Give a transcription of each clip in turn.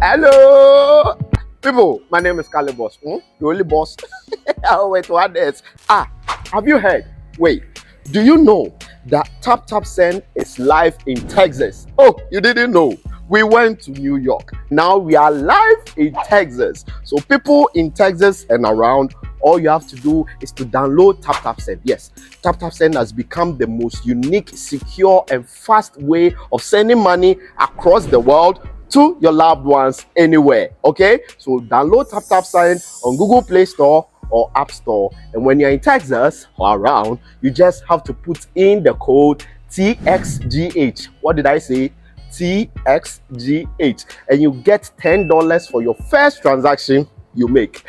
Hello, people. My name is Kali Boss. The only boss. Oh, wait, what else? Have you heard? Wait, do you know that Taptap Send is live in Texas? Oh, you didn't know? We went to New York. Now we are live in Texas. So people in Texas and around, all you have to do is to download Taptap Send. Yes, Taptap Send has become the most unique, secure, and fast way of sending money across the world to your loved ones anywhere. Okay, so download Taptap Send on Google Play Store or App Store, and when you're in Texas or around, you just have to put in the code TXGH. What did I say? TXGH, and you get $10 for your first transaction you make.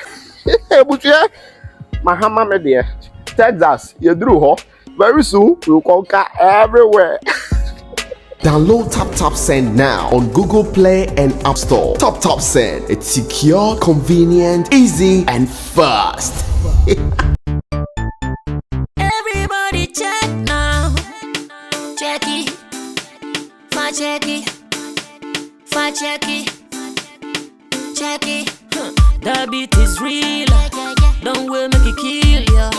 Mahama media, Texas, you drew ho. Very soon we'll conquer everywhere. Download Taptap Send now on Google Play and App Store. Taptap Send, it's secure, convenient, easy, and fast. Everybody check now. Check it. Fact check it. Fact check it. Check it. The beat is real. Don't wait, make it kill ya.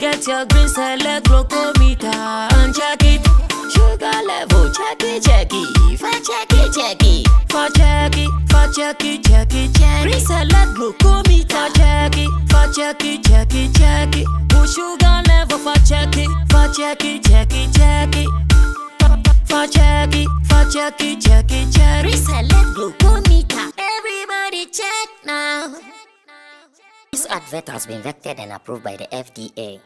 Get your green select glucometer and check it. Sugar level, check it, check it. Fact check it, check it. Fact check it, fact check it, check it, check it. Green select glucometer. Fact check it, fact check it, check it, check it. Put sugar level, fact check it, fact check it, check it, check it. Fact check it, fact check it, check it, check it. Green select glucometer. Everybody check now. This advert has been vetted and approved by the FDA.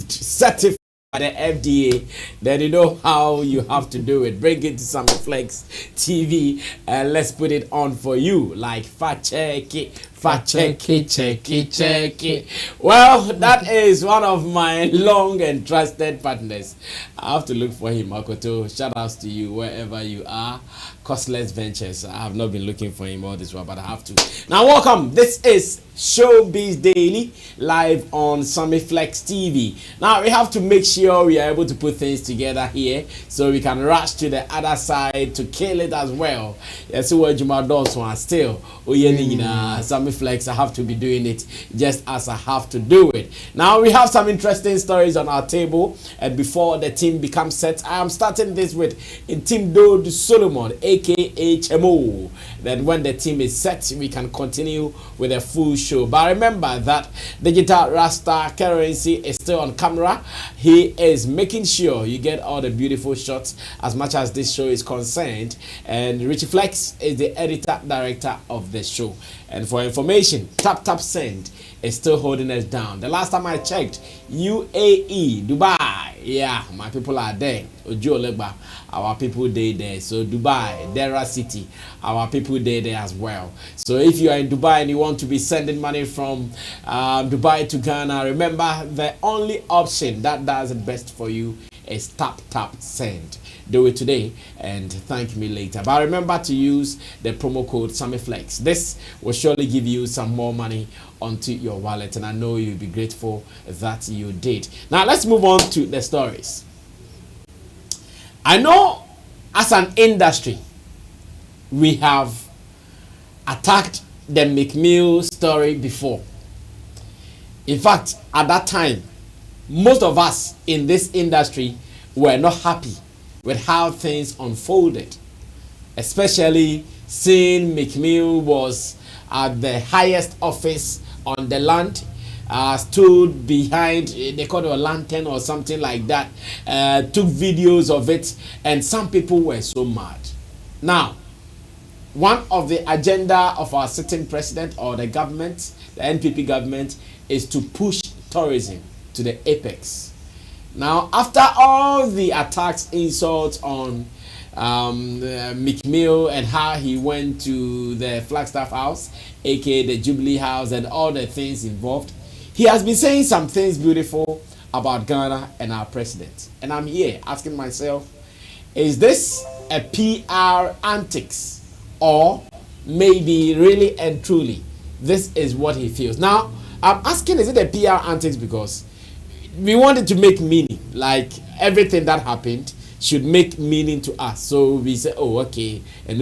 Certified by the FDA, then you know how you have to do it. Bring it to Sammy Flex TV and let's put it on for you. Like fact check it, fact check it, check it, check it. Well, that is one of my long and trusted partners. I have to look for him, Makoto. Shout outs to you wherever you are. Costless Ventures. I have not been looking for him all this while, but I have to. Now, welcome. This is Showbiz Daily live on Sammy Flex TV. Now, we have to make sure we are able to put things together here so we can rush to the other side to kill it as well. Yes, where Juma Dawson still. Sammy Flex, I have to be doing it just as I have to do it. Now, we have some interesting stories on our table, and before the team becomes set, I am starting this with Team Dode Solomon, aka HMO. Then when the team is set, we can continue with a full show. But remember that Digital Rasta Currency is still on camera. He is making sure you get all the beautiful shots as much as this show is concerned. And Richie Flex is the editor director of the show. And for information, Taptap Send is still holding us down. The last time I checked, UAE, Dubai, yeah, my people are there. Ojo Legba, our people there. So Dubai, Dera City, our people there as well. So if you are in Dubai and you want to be sending money from Dubai to Ghana, remember the only option that does it best for you is Taptap Send. Do it today and thank me later. But remember to use the promo code SammyFlex. This will surely give you some more money onto your wallet, and I know you'll be grateful that you did. Now let's move on to the stories. I know as an industry we have attacked the Meek Mill story before. In fact, at that time, most of us in this industry were not happy with how things unfolded, especially seeing Meek Mill was at the highest office on the land, stood behind, they call it a lantern or something like that, took videos of it, and some people were so mad. Now, one of the agenda of our sitting president or the government, the NPP government, is to push tourism to the apex. Now, after all the attacks, insults on Meek Mill and how he went to the Flagstaff House, aka the Jubilee House, and all the things involved. He has been saying some things beautiful about Ghana and our president. And I'm here asking myself, is this a PR antics, or maybe really and truly this is what he feels? Now, I'm asking, is it a PR antics because we wanted to make meaning, like everything that happened should make meaning to us. So we say, oh, okay, and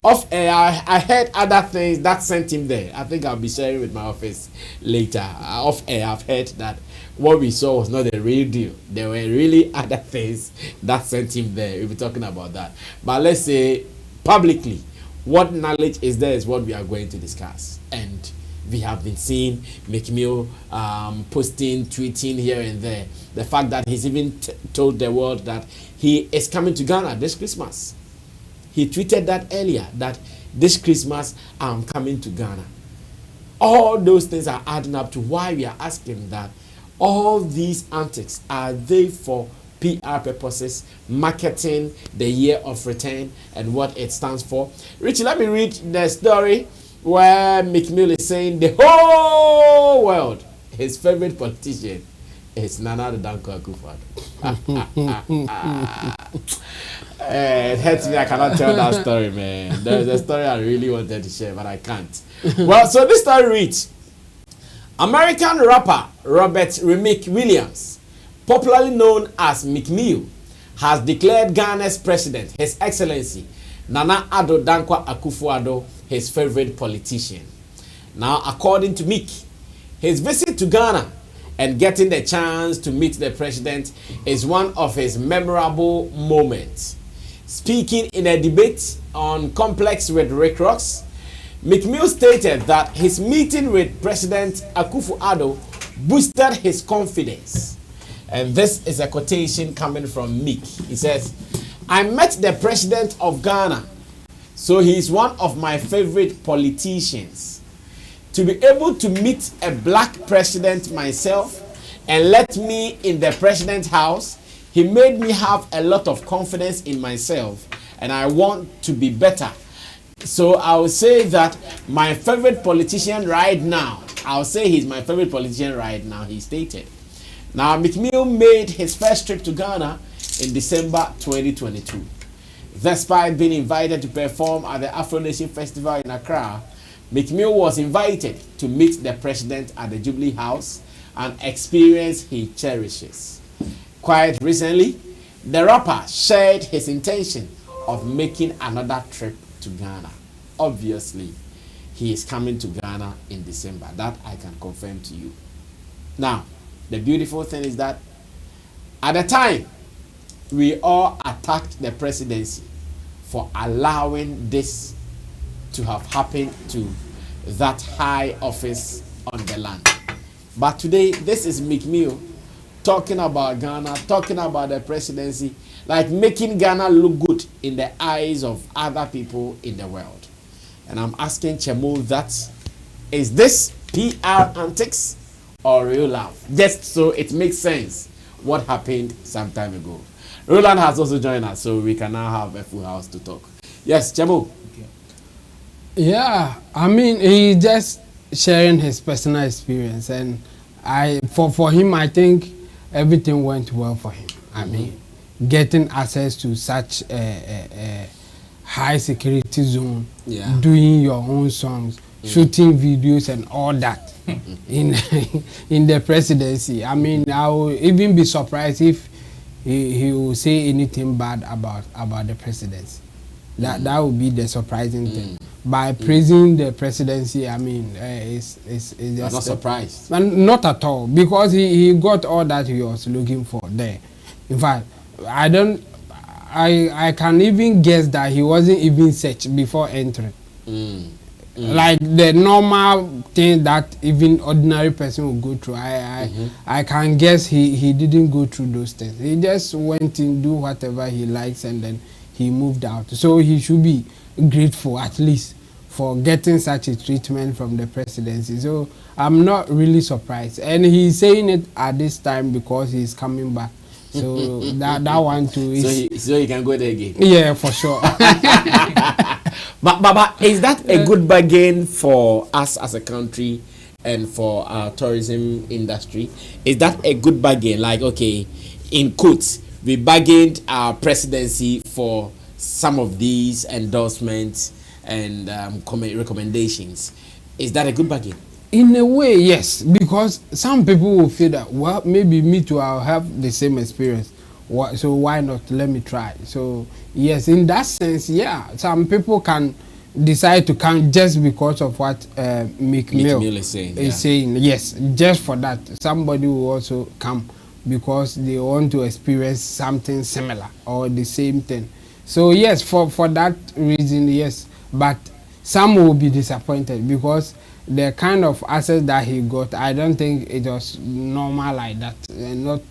off air, I heard other things that sent him there. I think I'll be sharing with my office later. Off air, I've heard that what we saw was not the real deal. There were really other things that sent him there. We'll be talking about that. But let's say publicly, what knowledge is there is what we are going to discuss. And we have been seeing Meek Mill posting, tweeting here and there. The fact that he's even told the world that he is coming to Ghana this Christmas. He tweeted that earlier, that this Christmas I'm coming to Ghana. All those things are adding up to why we are asking that all these antics, are they for PR purposes, marketing the year of return and what it stands for? Richie, let me read the story where Meek Mill is saying the whole world, his favorite politician is Nana Danko Akufo-Addo. It hurts me, I cannot tell that story, man. There's a story I really wanted to share, but I can't. Well, so this story reads, American rapper Robert Remick Williams, popularly known as Meek Mill, has declared Ghana's president, His Excellency Nana Addo Dankwa Akufo-Addo, his favorite politician. Now, according to Meek, his visit to Ghana and getting the chance to meet the president is one of his memorable moments. Speaking in a debate on Complex with Rick Ross, Meek Mill stated that his meeting with President Akufo-Addo boosted his confidence. And this is a quotation coming from Meek. He says, I met the president of Ghana, so he is one of my favorite politicians. To be able to meet a black president myself and let me in the president's house, he made me have a lot of confidence in myself, and I want to be better. So I would say that my favorite politician right now, I'll say he's my favorite politician right now, he stated. Now, Meek Mill made his first trip to Ghana in December 2022. Despite being invited to perform at the Afro Nation Festival in Accra, Meek Mill was invited to meet the president at the Jubilee House, an experience he cherishes. Quite recently, the rapper shared his intention of making another trip to Ghana. Obviously, he is coming to Ghana in December. That I can confirm to you. Now, the beautiful thing is that at the time, we all attacked the presidency for allowing this to have happened to that high office on the land. But today, this is Meek Mill talking about Ghana, talking about the presidency, like making Ghana look good in the eyes of other people in the world. And I'm asking Chemo that, is this PR antics or real love? Just so it makes sense what happened some time ago. Roland has also joined us, so we can now have a full house to talk. Yes, Chemo. Okay. Yeah, I mean, he's just sharing his personal experience, and for him, I think everything went well for him. I mean, getting access to such a high security zone, doing your own songs, shooting videos and all that in the presidency. I mean, I will even be surprised if he will say anything bad about the presidency. That would be the surprising thing. By praising the presidency, I mean, it's just not surprised. Not at all, because he got all that he was looking for there. In fact, I can even guess that he wasn't even searched before entering. Like the normal thing that even ordinary person will go through. I can guess he didn't go through those things. He just went in, do whatever he likes, and then he moved out. So he should be grateful at least for getting such a treatment from the presidency. So I'm not really surprised. And he's saying it at this time because he's coming back So that one too is so he can go there again. yeah, for sure. But is that a good bargain for us as a country and for our tourism industry? Is that a good bargain? Like, okay, in quotes, we bargained our presidency for some of these endorsements and recommendations. Is that a good bargain? In a way, yes, because some people will feel that, well, maybe me too, I'll have the same experience. So why not? Let me try. So yes, in that sense, yeah, some people can decide to come just because of what Meek Mill is saying. Yes, just for that. Somebody will also come because they want to experience something similar or the same thing. So yes, for that reason, yes. But some will be disappointed because the kind of access that he got, I don't think it was normal like that. And not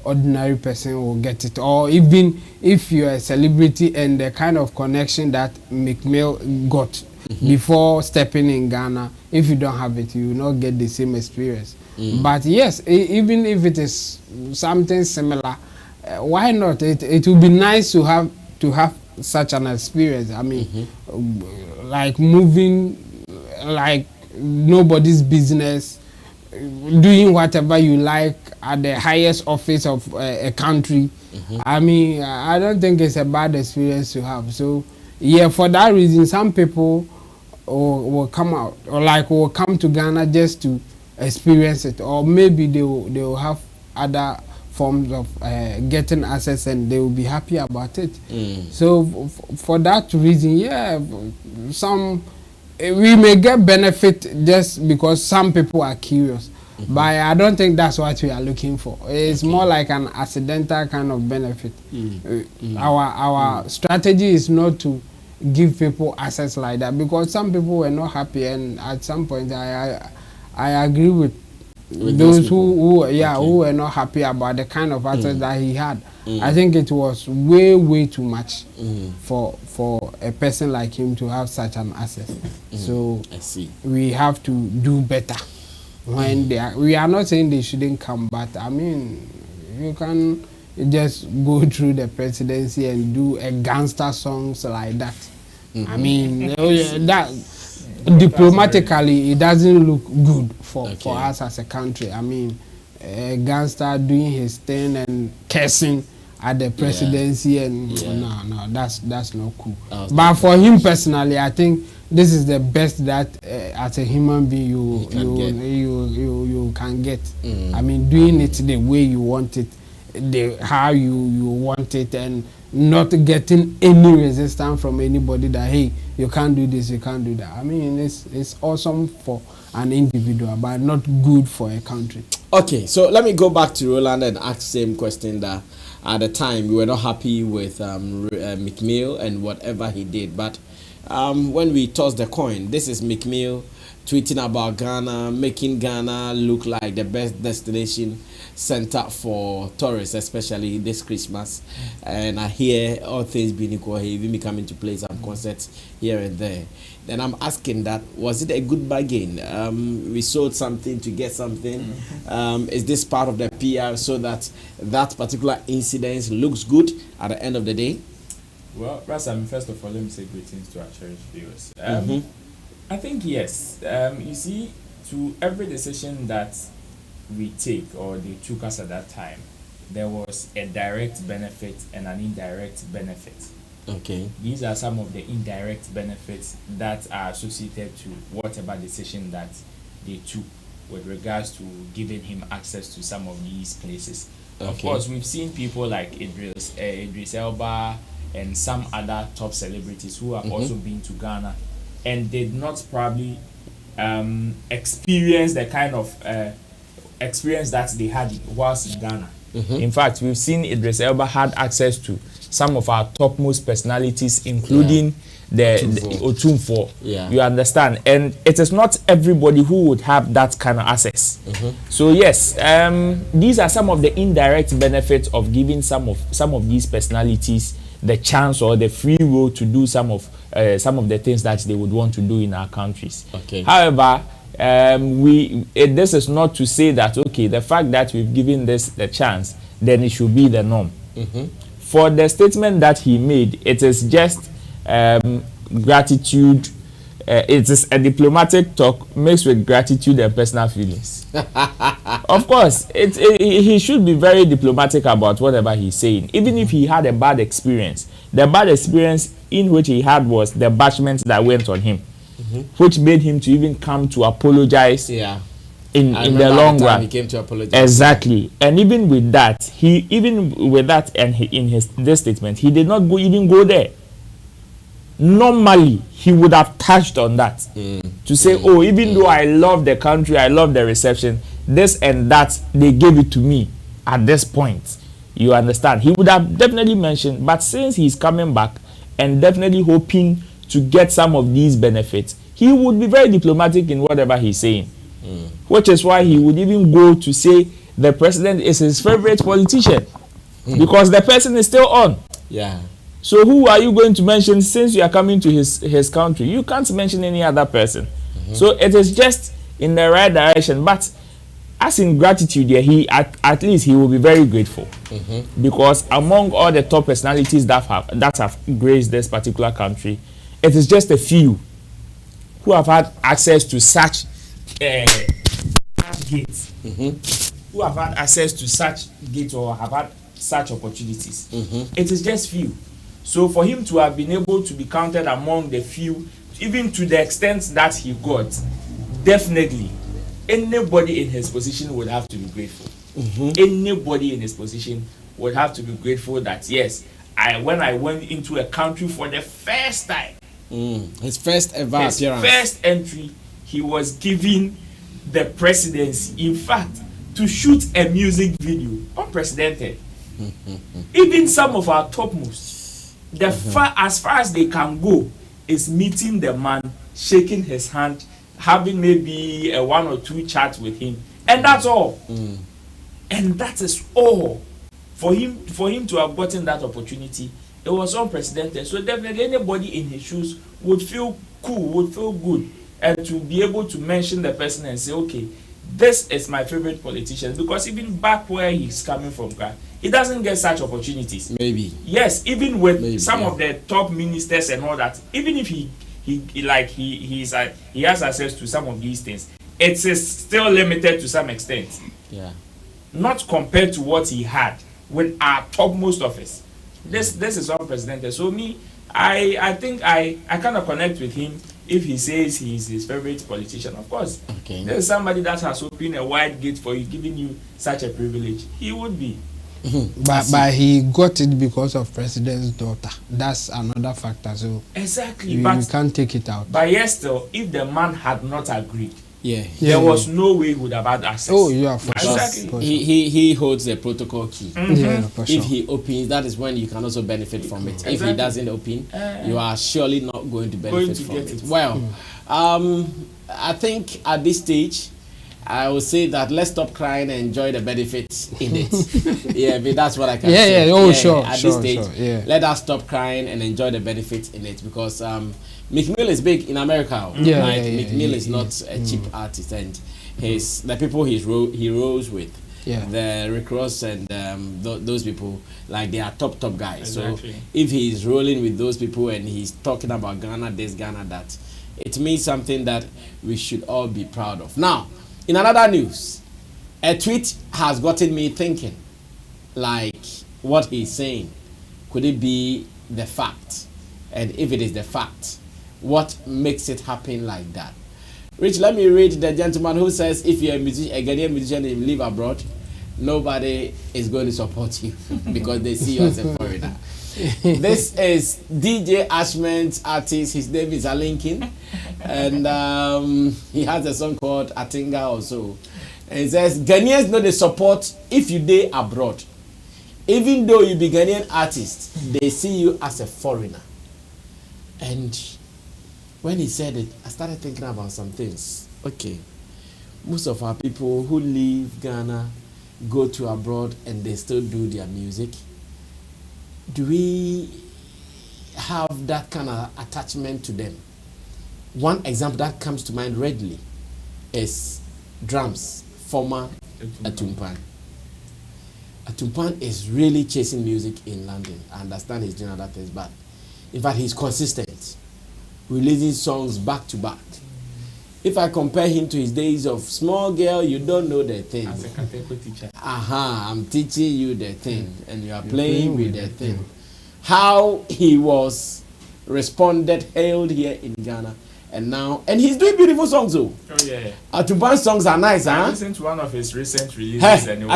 ordinary person will get it. Or even if you're a celebrity and the kind of connection that Meek Mill got before stepping in Ghana, if you don't have it, you will not get the same experience. But yes, even if it is something similar, why not? It would be nice to have such an experience. I mean, like moving like nobody's business, doing whatever you like at the highest office of a country. I mean, I don't think it's a bad experience to have. So yeah, for that reason, some people will come out or like will come to Ghana just to experience it, or maybe they will have other forms of getting access and they will be happy about it. So for that reason, yeah, we may get benefit just because some people are curious, but I don't think that's what we are looking for. It's more like an accidental kind of benefit. Our strategy is not to give people access like that because some people were not happy, and at some point I agree with those who were not happy about the kind of access that he had. I think it was way too much for a person like him to have such an access. So I see. We have to do better when we are not saying they shouldn't come, but I mean, you can just go through the presidency and do a gangster songs like that. I mean, that diplomatically it doesn't look good for us as a country. I mean, a gangster doing his thing and cursing at the presidency and no, that's not cool. But for him personally, I think this is the best that as a human being you can get. I mean, doing it the way you want it, how you want it, and not getting any resistance from anybody that hey, you can't do this, you can't do that. I mean, it's awesome for an individual, but not good for a country. Okay, so let me go back to Roland and ask the same question that at the time we were not happy with Meek Mill and whatever he did, but when we toss the coin, this is Meek Mill tweeting about Ghana, making Ghana look like the best destination center for tourists, especially this Christmas. And I hear all things being equal, he even be coming to play some concerts here and there. Then I'm asking that, was it a good bargain? We sold something to get something. Is this part of the PR so that that particular incident looks good at the end of the day? Well, Rasam, first of all, let me say greetings to our cherished viewers. I think yes. You see, to every decision that we take or they took us at that time, there was a direct benefit and an indirect benefit. Okay. These are some of the indirect benefits that are associated to whatever decision that they took with regards to giving him access to some of these places. Okay. Of course, we've seen people like Idris Elba and some other top celebrities who have also been to Ghana and did not probably experience the kind of experience that they had whilst in Ghana. In fact, we've seen Idris Elba had access to some of our topmost personalities, including the Otumfo. You understand? And it is not everybody who would have that kind of access. So yes, these are some of the indirect benefits of giving some of these personalities the chance or the free will to do some of the things that they would want to do in our countries. Okay. However, this is not to say that okay, the fact that we've given this the chance then it should be the norm. For the statement that he made, it is just gratitude. It is a diplomatic talk mixed with gratitude and personal feelings. Of course, he should be very diplomatic about whatever he's saying. Even if he had a bad experience, the bad experience in which he had was the bashment that went on him, which made him to even come to apologize. Yeah. In the long run, he came to apologize. Exactly, and even with that, in this statement, he did not even go there. Normally, he would have touched on that to say, "Oh, even though I love the country, I love the reception, this and that, they gave it to me at this point." You understand? He would have definitely mentioned, but since he's coming back and definitely hoping to get some of these benefits, he would be very diplomatic in whatever he's saying. Which is why he would even go to say the president is his favorite politician because the person is still on. Yeah. So who are you going to mention since you are coming to his country? You can't mention any other person. So it is just in the right direction. But as in gratitude, yeah, he at least he will be very grateful because among all the top personalities that have graced this particular country, it is just a few who have had access to such gates, who have had access to such gates or have had such opportunities. It is just few. So for him to have been able to be counted among the few, even to the extent that he got, definitely anybody in his position would have to be grateful. Anybody in his position would have to be grateful that yes, when I went into a country for the first time, his first ever appearance, first entry, he was given the presidency. In fact, to shoot a music video, unprecedented. Even some of our topmost, as far as they can go, is meeting the man, shaking his hand, having maybe a 1 or 2 chats with him, and that's all. And that is all. For him to have gotten that opportunity, it was unprecedented. So definitely anybody in his shoes would feel cool, would feel good, and to be able to mention the person and say, okay, this is my favorite politician, because even back where he's coming from, he doesn't get such opportunities. Maybe. Yes, even with some of the top ministers and all that, even if he has access to some of these things, it is still limited to some extent. Yeah. Not compared to what he had with our topmost office. This is unprecedented. So me, I think I kind of connect with him if he says he's his favorite politician. Of course, there's somebody that has opened a wide gate for you, giving you such a privilege. He would be. But he got it because of president's daughter. That's another factor. So exactly, you can't take it out. But yes, still, if the man had not agreed, there was no way he would have had access. Oh, yeah, for exactly. sure. He holds the protocol key. Yeah, for sure. If he opens, that is when you can also benefit from it. If he doesn't open, you are surely not going to benefit from it. Well, I think at this stage, I will say that let's stop crying and enjoy the benefits in it. But that's what I can say. Sure. At this stage, let us stop crying and enjoy the benefits in it, because Meek Mill is big in America. Meek Mill is not a cheap artist, and the people he rose with, the Rick Ross and those people, like they are top guys. Exactly. So if he's rolling with those people and he's talking about Ghana this, Ghana that, it means something that we should all be proud of. Now, in another news, a tweet has gotten me thinking, like what he's saying, could it be the fact? And if it is the fact, what makes it happen like that? Rich, let me read the gentleman who says, if you're a Ghanaian musician and you live abroad, nobody is going to support you because they see you as a foreigner. This is DJ Ashman's artist. His name is Alinkin, and he has a song called Atinga also. And it says, Ghanaians know the support if you day abroad. Even though you be Ghanaian artist, they see you as a foreigner. And when he said it, I started thinking about some things. Okay, most of our people who leave Ghana go to abroad and they still do their music. Do we have that kind of attachment to them? One example that comes to mind readily is drums, former Atumpan. Atumpan is really chasing music in London. I understand he's doing other things, but in fact, he's consistent, releasing songs back to back. If I compare him to his days of small girl, you don't know the thing. As a category teacher. I'm teaching you the thing, and you are playing with the thing. How he was responded, hailed here in Ghana, and he's doing beautiful songs though. Oh yeah. Atuban's songs are nice, I huh? listened to one of his recent releases and it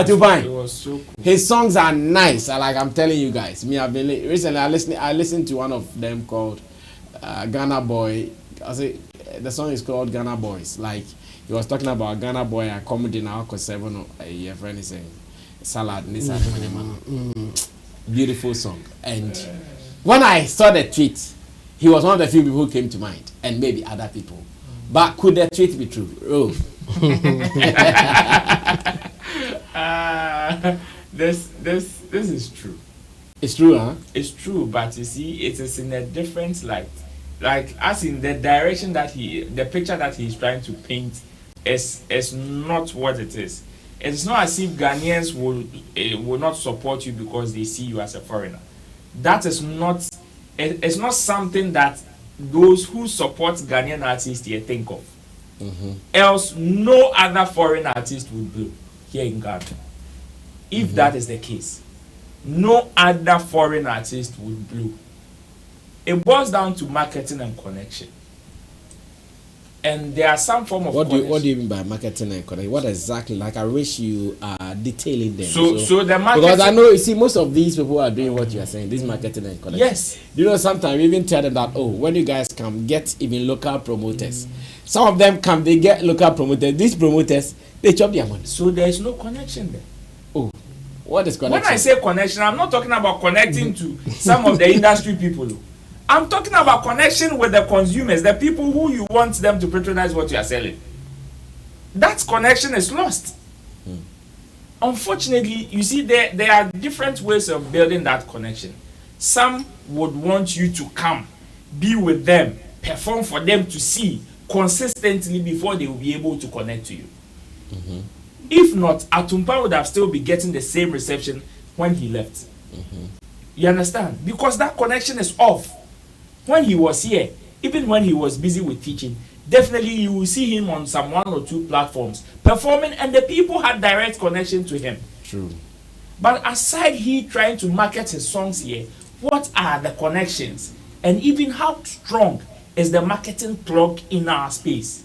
was so cool. His songs are nice. I'm telling you guys. Recently I listened to one of them called Ghana Boy. The song is called Ghana Boys. Like he was talking about Ghana Boy and comedy now because 7 a friend is saying salad. Beautiful song. And when I saw the tweet, he was one of the few people who came to mind, and maybe other people. But could the tweet be true? Oh. This is true. It's true, huh? It's true, but you see, it is in a different light. Like, as in the direction that the picture that he's trying to paint is not what it is. It's not as if Ghanaians will not support you because they see you as a foreigner. That is not. It's not something that those who support Ghanaian artists here think of. Else, no other foreign artist would blow here in Ghana. If that is the case, no other foreign artist would blow. It boils down to marketing and connection. And there are some form of what do you mean by marketing and connection? What exactly? Like, I wish you are detailing them. So the marketing, because I know, you see, most of these people are doing what you are saying. This marketing and connection. Yes. You know, sometimes we even tell them that, oh, when you guys come, get even local promoters. Some of them come, they get local promoters. These promoters, they chop their money. So there is no connection there. Oh, what is connection? When I say connection, I'm not talking about connecting to some of the industry people. I'm talking about connection with the consumers, the people who you want them to patronize what you are selling. That connection is lost. Unfortunately, you see, there are different ways of building that connection. Some would want you to come, be with them, perform for them to see consistently before they will be able to connect to you. If not, Atumpa would have still be getting the same reception when he left. You understand? Because that connection is off. When he was here, even when he was busy with teaching, definitely you will see him on some 1 or 2 platforms performing, and the people had direct connection to him. True. But aside he trying to market his songs here, what are the connections? And even how strong is the marketing plug in our space?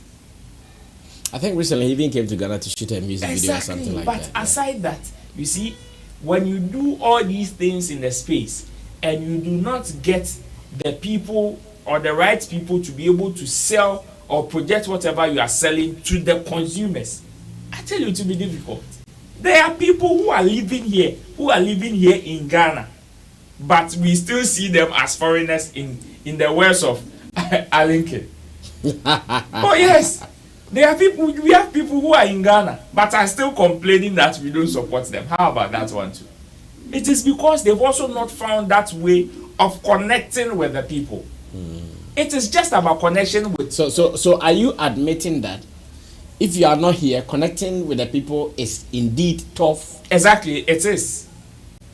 I think recently he even came to Ghana to shoot a music video or something like that. But aside that, you see, when you do all these things in the space and you do not get the people or the right people to be able to sell or project whatever you are selling to the consumers, I tell you, it will be difficult. There are people who are living here in Ghana, but we still see them as foreigners in the words of Alinke. Oh yes, we have people who are in Ghana but are still complaining that we don't support them. How about that one too? It is because they've also not found that way of connecting with the people. It is just about connection with. So are you admitting that if you are not here, connecting with the people is indeed tough? Exactly, it is.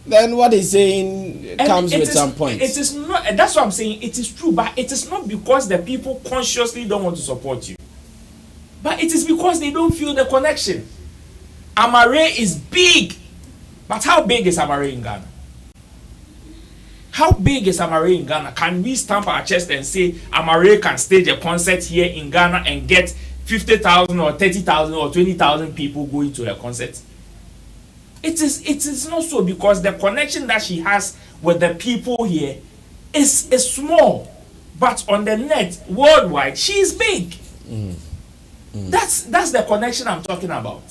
Then what he's saying comes with some points. It is not. That's what I'm saying. It is true, but it is not because the people consciously don't want to support you, but it is because they don't feel the connection. Amare is big, but how big is Amare in Ghana? How big is Amare in Ghana? Can we stamp our chest and say Amare can stage a concert here in Ghana and get 50,000 or 30,000 or 20,000 people going to her concert? It is not so, because the connection that she has with the people here is small, but on the net worldwide she is big. That's the connection I'm talking about.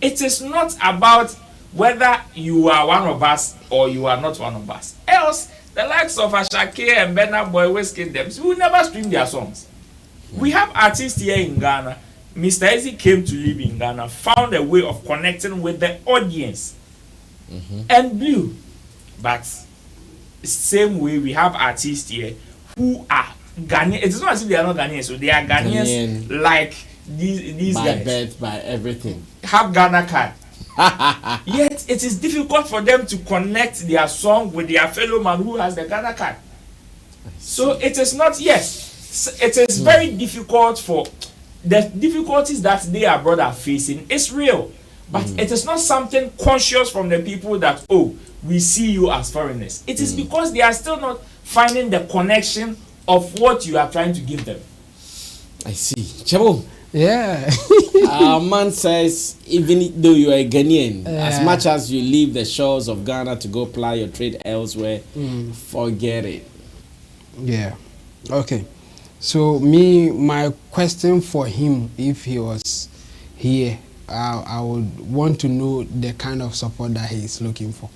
It is not about whether you are one of us or you are not one of us. Else, the likes of Ashake and Burna Boy, Wizkid, them, we will never stream their songs. We have artists here in Ghana. Mr. Easy came to live in Ghana, found a way of connecting with the audience, and blew. But same way, we have artists here who are Ghanaian. It's not as if they are not Ghanaian, so they are Ghanaians like these by guys. birth, by everything. Have Ghana card. Yet it is difficult for them to connect their song with their fellow man who has the Ghana card. So it is not, yes, it is very difficult for the difficulties that they abroad are facing. It's real, but it is not something conscious from the people that, oh, we see you as foreigners. It is because they are still not finding the connection of what you are trying to give them. I see. Chabo. Yeah. Our man says, even though you are a Ghanaian, as much as you leave the shores of Ghana to go ply your trade elsewhere, forget it. Yeah. Okay. So my question for him, if he was here, I would want to know the kind of support that he is looking for.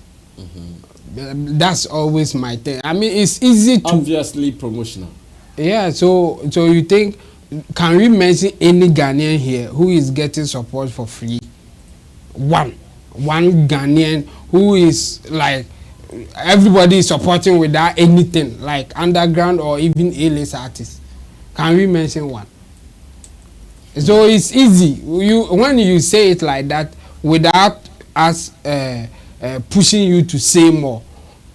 That's always my thing. I mean, it's easy to obviously promotional. Yeah. So you think, can we mention any Ghanaian here who is getting support for free? One Ghanaian who is like everybody is supporting without anything, like underground or even A-list artists. Can we mention one? So it's easy. When you say it like that without us pushing you to say more,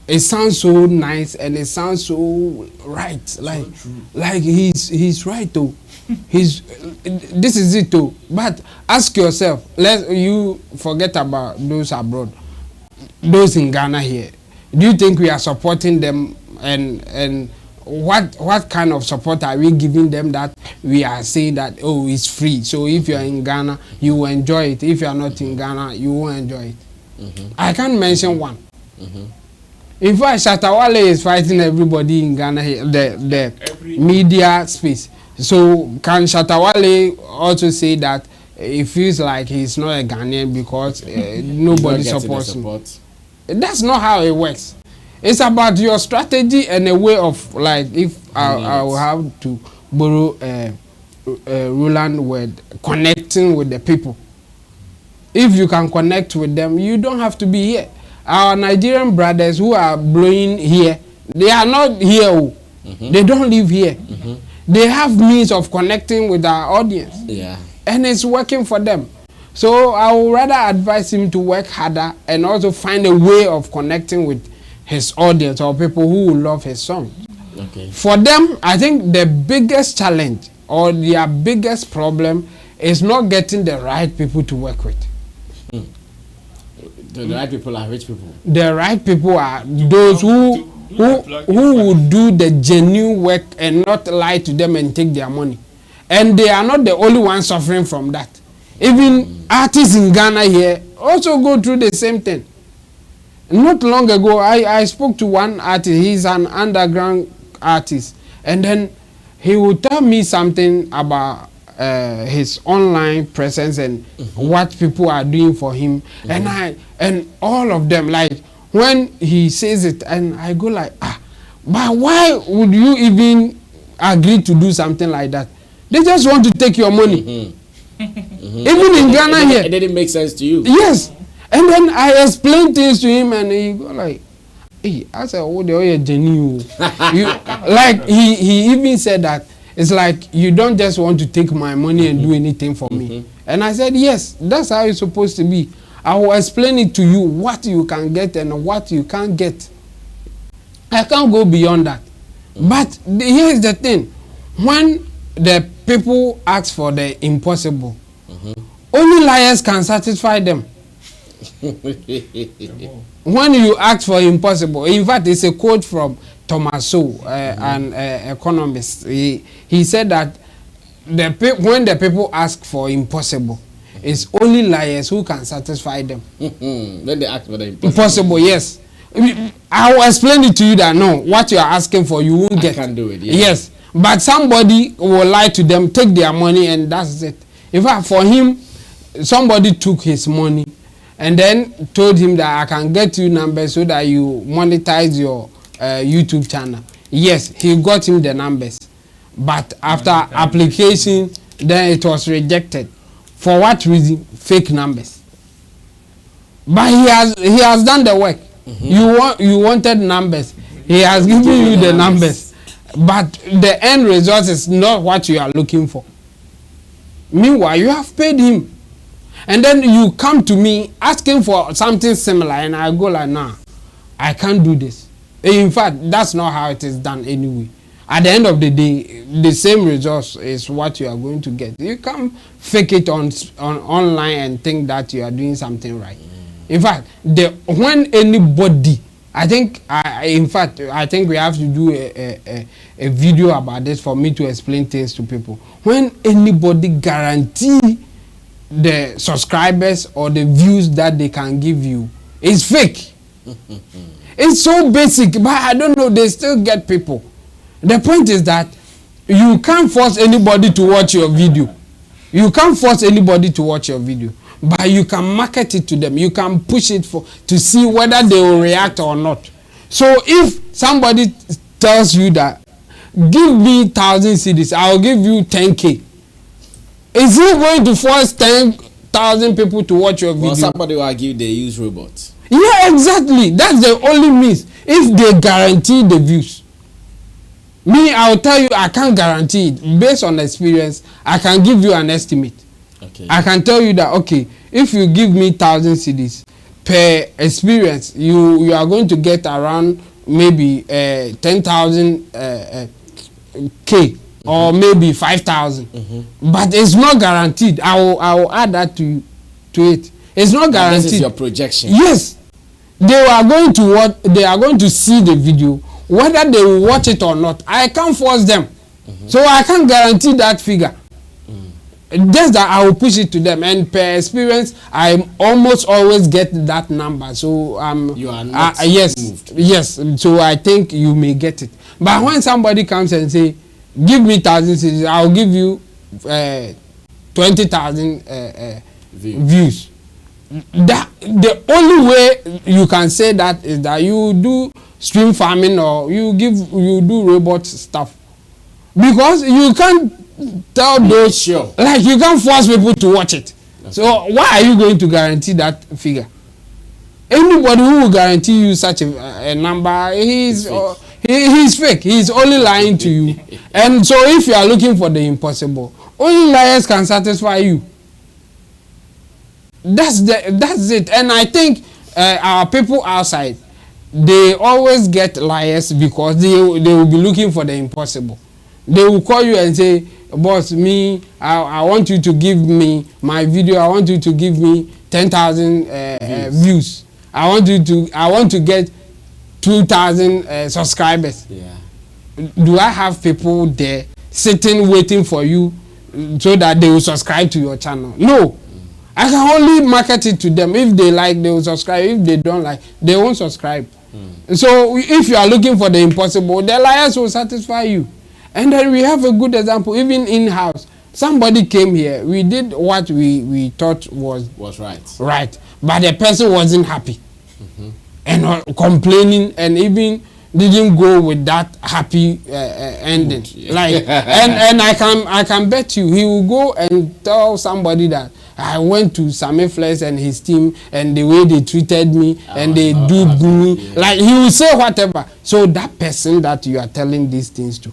it sounds so nice and it sounds so right. Like he's right though. This is it too. But ask yourself, you forget about those abroad, those in Ghana here. Do you think we are supporting them, and what kind of support are we giving them that we are saying that, oh, it's free, so if you are in Ghana you will enjoy it, if you are not in Ghana you won't enjoy it? I can't mention one. In fact, Shatawale is fighting everybody in Ghana here, the media space. So can Shatawale also say that it feels like he's not a Ghanaian because nobody supports him? That's not how it works. It's about your strategy and a way of, like, if I will have to borrow Roland word, connecting with the people. If you can connect with them, you don't have to be here. Our Nigerian brothers who are blowing here, they are not here. They don't live here. They have means of connecting with our audience. Yeah. And it's working for them. So I would rather advise him to work harder and also find a way of connecting with his audience or people who will love his song. Okay. For them, I think the biggest challenge or their biggest problem is not getting the right people to work with. The right people are rich people. The right people are those who would do the genuine work and not lie to them and take their money. And they are not the only ones suffering from that. Even artists in Ghana here also go through the same thing. Not long ago, I spoke to one artist. He's an underground artist. And then he would tell me something about his online presence and what people are doing for him. And all of them, like, when he says it, and I go like, but why would you even agree to do something like that? They just want to take your money. Even in Ghana here. It didn't make sense to you. Yes. And then I explained things to him and he go like, hey, I said, oh, they're genuine. Like, he even said that, it's like, you don't just want to take my money and do anything for me. And I said, yes, that's how it's supposed to be. I will explain it to you, what you can get and what you can't get. I can't go beyond that. But here's the thing. When the people ask for the impossible, only liars can satisfy them. When you ask for impossible, in fact, it's a quote from Thomas Sowell, an economist. He said that when the people ask for impossible, it's only liars who can satisfy them. When they ask for the impossible, yes. I will explain it to you that no, what you are asking for, you won't get. I can't do it. Yeah. Yes, but somebody will lie to them, take their money, and that's it. In fact, for him, somebody took his money and then told him that I can get you numbers so that you monetize your YouTube channel. Yes, he got him the numbers, but after application, then it was rejected. For what reason? Fake numbers. But he has done the work. You wanted numbers. He has given you the numbers, but the end result is not what you are looking for. Meanwhile, you have paid him. And then you come to me asking for something similar, and I go like, nah, I can't do this. In fact, that's not how it is done anyway. At the end of the day, the same results is what you are going to get. You can't fake it on online and think that you are doing something right. In fact, when anybody, I think we have to do a video about this for me to explain things to people. When anybody guarantee the subscribers or the views that they can give you, it's fake. It's so basic, but I don't know, they still get people. The point is that you can't force anybody to watch your video. You can't force anybody to watch your video, but you can market it to them. You can push it to see whether they will react or not. So if somebody tells you that, give me 1,000 cedis, I'll give you 10K. Is he going to force 10,000 people to watch your video? Well, somebody will argue they use robots. Yeah, exactly. That's the only means. If they guarantee the views. Me, I'll tell you, I can't guarantee it. Based on experience, I can give you an estimate. Okay. I can tell you that, okay, if you give me 1,000 cedis per experience, you are going to get around maybe 10,000 K or maybe 5,000. But it's not guaranteed. I will add that to it. It's not guaranteed. This is your projection. Yes, they are going to see the video. Whether they will watch it or not, I can't force them. So I can't guarantee that figure. Just that I will push it to them, and per experience, I almost always get that number. So you are not moved. Yes. So I think you may get it. But when somebody comes and say, "Give me 1,000 cities, I'll give you 20,000 views." That the only way you can say that is that you do stream farming or you do robot stuff, because you can't tell those, sure, like you can't force people to watch it. Okay. So why are you going to guarantee that figure? Anybody who will guarantee you such a number, he's fake. He's only lying to you. And so if you are looking for the impossible, only liars can satisfy you. That's it. And I think our people outside, they always get liars because they will be looking for the impossible. They will call you and say, "Boss, I want you to give me my video. I want you to give me 10,000 views. I want to get 2,000 subscribers." Yeah. Do I have people there sitting waiting for you so that they will subscribe to your channel? No. I can only market it to them. If they like, they will subscribe. If they don't like, they won't subscribe. So if you are looking for the impossible, the liars will satisfy you. And then we have a good example, even in-house. Somebody came here. We did what we thought was right. Right. But the person wasn't happy. And complaining, and even didn't go with that happy ending. Yeah. Like, and I can bet you he will go and tell somebody that I went to Sammy Flex and his team, and the way they treated me, and they duped me. Yeah. Like, he will say whatever. So that person that you are telling these things to,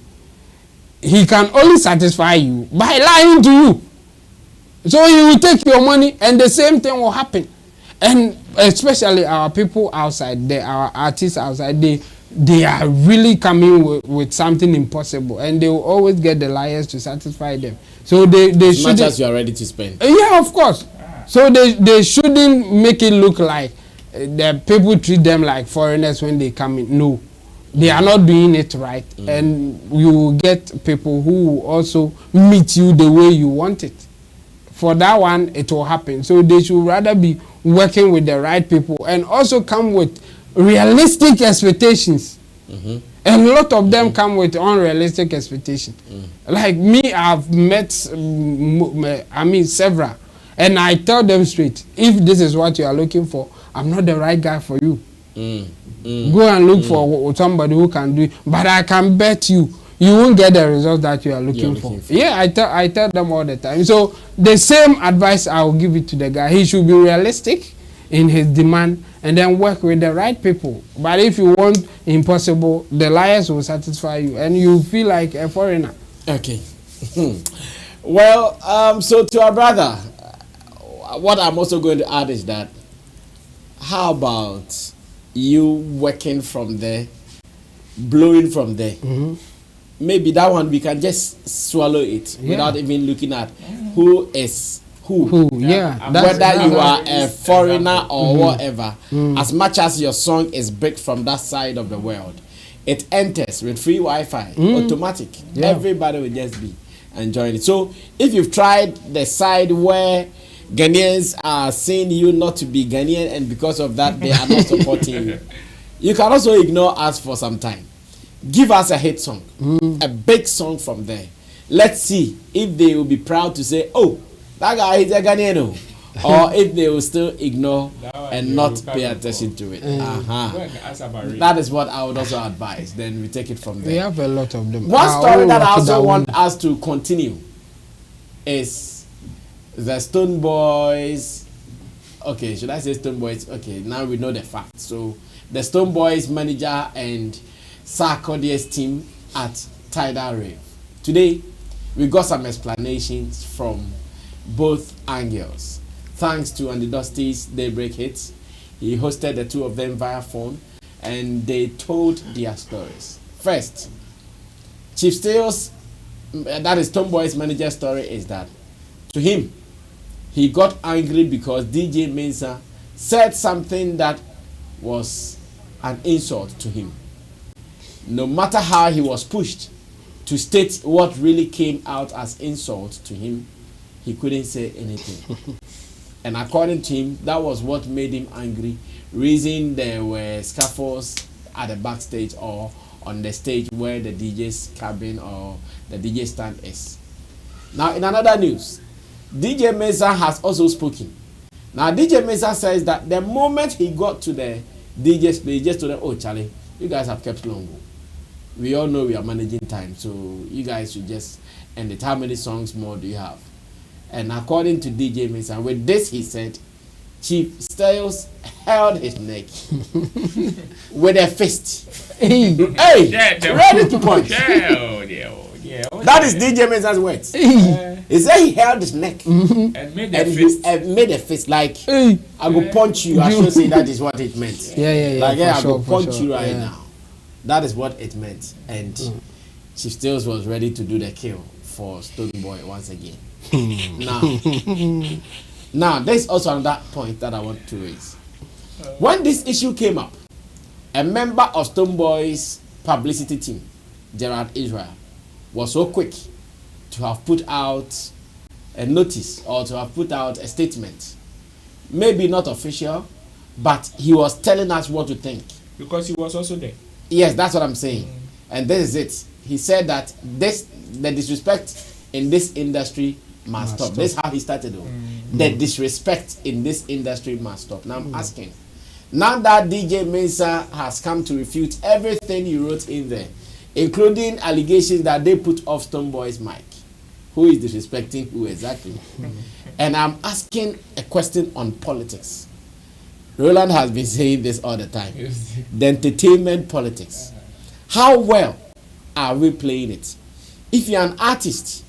he can only satisfy you by lying to you. So he will take your money, and the same thing will happen. And especially our people outside, our artists outside, they are really coming with something impossible, and they will always get the liars to satisfy them. So they as much as you are ready to spend. Yeah, of course. So they shouldn't make it look like the people treat them like foreigners when they come in. No, they are not doing it right, and you will get people who will also meet you the way you want it. For that one, it will happen. So they should rather be working with the right people and also come with realistic expectations. And a lot of them come with unrealistic expectations. Like me, I've met several, and I tell them straight, if this is what you are looking for, I'm not the right guy for you. Go and look for somebody who can do it. But I can bet you won't get the result that you are looking for. Yeah, I tell them all the time. So the same advice I will give it to the guy. He should be realistic in his demand, and then work with the right people. But if you want impossible, the liars will satisfy you, and you feel like a foreigner. Okay. Well, so to our brother, what I'm also going to add is that, how about you working from there, blowing from there? Maybe that one we can just swallow it without even looking at who is who. Whether you are a foreigner or whatever, as much as your song is big from that side of the world, it enters with free Wi-Fi, automatic. Everybody will just be enjoying it. So if you've tried the side where Ghanaians are saying you not to be Ghanaian, and because of that they are not supporting you, you can also ignore us for some time. Give us a hit song, a big song from there. Let's see if they will be proud to say, oh, that guy is a Ghanaian, or if they will still ignore and not pay attention to it. That is what I would also advise. Then we take it from there. We have a lot of them. One story that I also want us to continue is the Stonebwoys. Okay, should I say Stonebwoys? Okay, now we know the facts. So the Stonebwoys manager and Sarkodie's team at Tidal Rave. Today, we got some explanations from both angles. Thanks to Andy Dusty's Daybreak Hits, he hosted the two of them via phone, and they told their stories. First, Chief Steele's, that is Stonebwoy's manager's story, is that to him, he got angry because DJ Mensah said something that was an insult to him. No matter how he was pushed to state what really came out as insult to him, he couldn't say anything. And according to him, that was what made him angry. Reason there were scaffolds at the backstage or on the stage where the DJ's cabin or the DJ stand is. Now, in another news, DJ Mensah has also spoken. Now, DJ Mensah says that the moment he got to the DJ's place, he just told them, oh, Charlie, you guys have kept long. We all know we are managing time, so you guys should just end it. How many songs more do you have? And according to DJ Mensah, with this he said, Chief Styles held his neck with a fist. Hey, ready to punch. That is DJ Mensah's words. He said he held his neck and made a fist like, I go punch you. I should say that is what it meant. Like, I go punch you right now. That is what it meant. And Chief Steels was ready to do the kill for Stonebwoy once again. Now, there's also another point that I want to raise. When this issue came up, a member of Stonebwoy's publicity team, Gerard Israel, was so quick to have put out a notice or to have put out a statement. Maybe not official, but he was telling us what to think. Because he was also there. Yes, that's what I'm saying. And this is it. He said that the disrespect in this industry must stop. This is how he started. The disrespect in this industry must stop. Now I'm asking, now that DJ Mensah has come to refute everything he wrote in there, including allegations that they put off Stonebwoy's mic, who is disrespecting who exactly? And I'm asking a question on politics. Roland has been saying this all the time. The entertainment politics. How well are we playing it? If you're an artist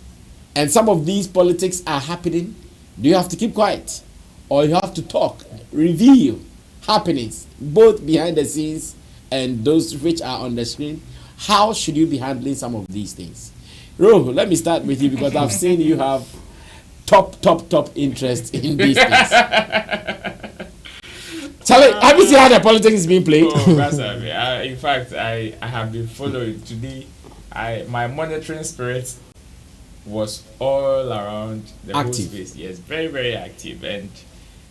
and some of these politics are happening, do you have to keep quiet? Or you have to talk, reveal happenings, both behind the scenes and those which are on the screen? How should you be handling some of these things? Ro, let me start with you because I've seen you have top interest in these things. Charlie, have you seen how the politics is being played? Oh, in fact, I have been following today. My monitoring spirit was all around the whole space. Yes, very, very active. And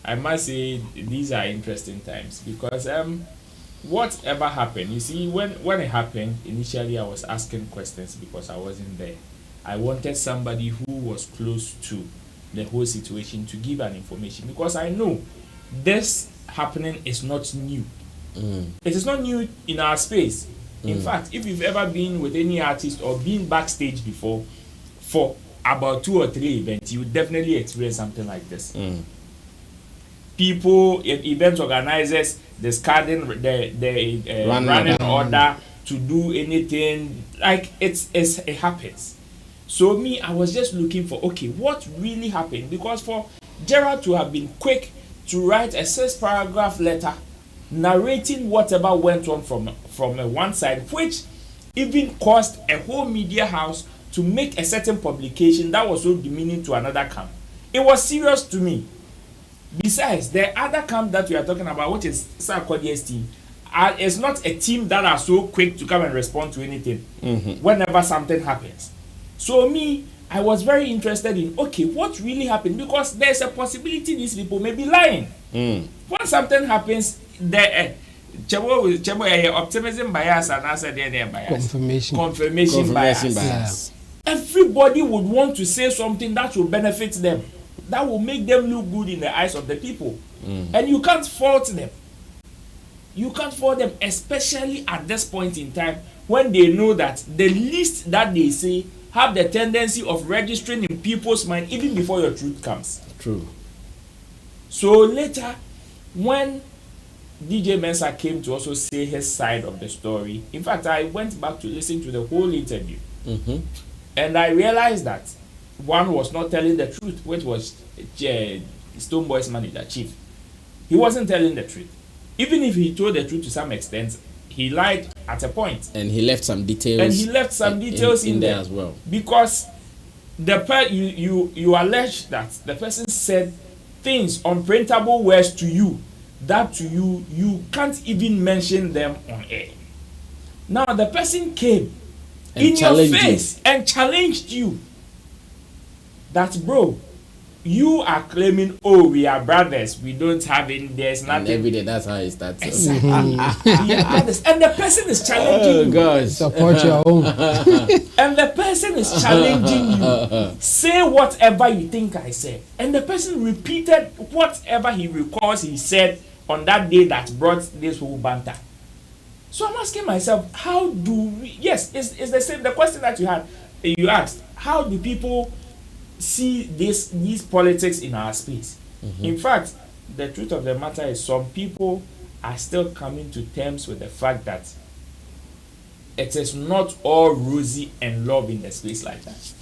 I must say, these are interesting times because whatever happened, you see, when it happened, initially I was asking questions because I wasn't there. I wanted somebody who was close to the whole situation to give an information because I know this happening is not new. It is not new in our space. In fact, if you've ever been with any artist or been backstage before for about 2 or 3 events, you would definitely experience something like this. People, event organizers discarding the running order to do anything. Like it happens. So me, I was just looking for, okay, what really happened? Because for Gerald to have been quick to write a 6-paragraph letter narrating whatever went on from one side, which even caused a whole media house to make a certain publication that was so demeaning to another camp. It was serious to me. Besides, the other camp that we are talking about, which is Sarkodie's team, is not a team that are so quick to come and respond to anything whenever something happens. So me, I was very interested in, okay, what really happened? Because there's a possibility these people may be lying. When something happens, the optimism bias and answer their bias. Confirmation bias. Yeah. Everybody would want to say something that will benefit them, that will make them look good in the eyes of the people. And you can't fault them. You can't fault them, especially at this point in time when they know that the least that they say have the tendency of registering in people's mind even before your truth comes. True. So later, when DJ Mensa came to also say his side of the story, in fact, I went back to listen to the whole interview. And I realized that one was not telling the truth, which was Stonebwoy's manager, Chief. He wasn't telling the truth. Even if he told the truth to some extent, he lied at a point. And he left some details. And he left some details in there as well. Because you allege that the person said things, unprintable words to you, that to you can't even mention them on air. Now the person came and in your face and challenged you that, bro, you are claiming, oh, we are brothers, we don't have any, there's nothing. And every day, that's how it starts. Exactly. We are brothers. And the person is challenging you. Gosh. Support your own. And the person is challenging you. Say whatever you think I said. And the person repeated whatever he recalls he said on that day that brought this whole banter. So I'm asking myself, how do we, yes, it's the same, the question that you asked, how do people see these politics in our space? In fact, the truth of the matter is some people are still coming to terms with the fact that it is not all rosy and love in the space like that.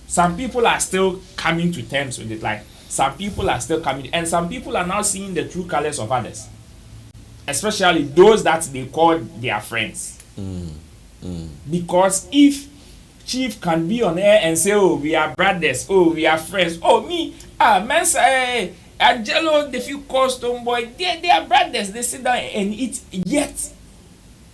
Some people are still coming to terms with it, like some people are still coming, and some people are now seeing the true colors of others, especially those that they call their friends. Because if Chief can be on air and say, oh, we are brothers, oh, we are friends, oh, me, Mensa, Angelo, the few call Stonebwoy, they are brothers, they sit down and eat. Yet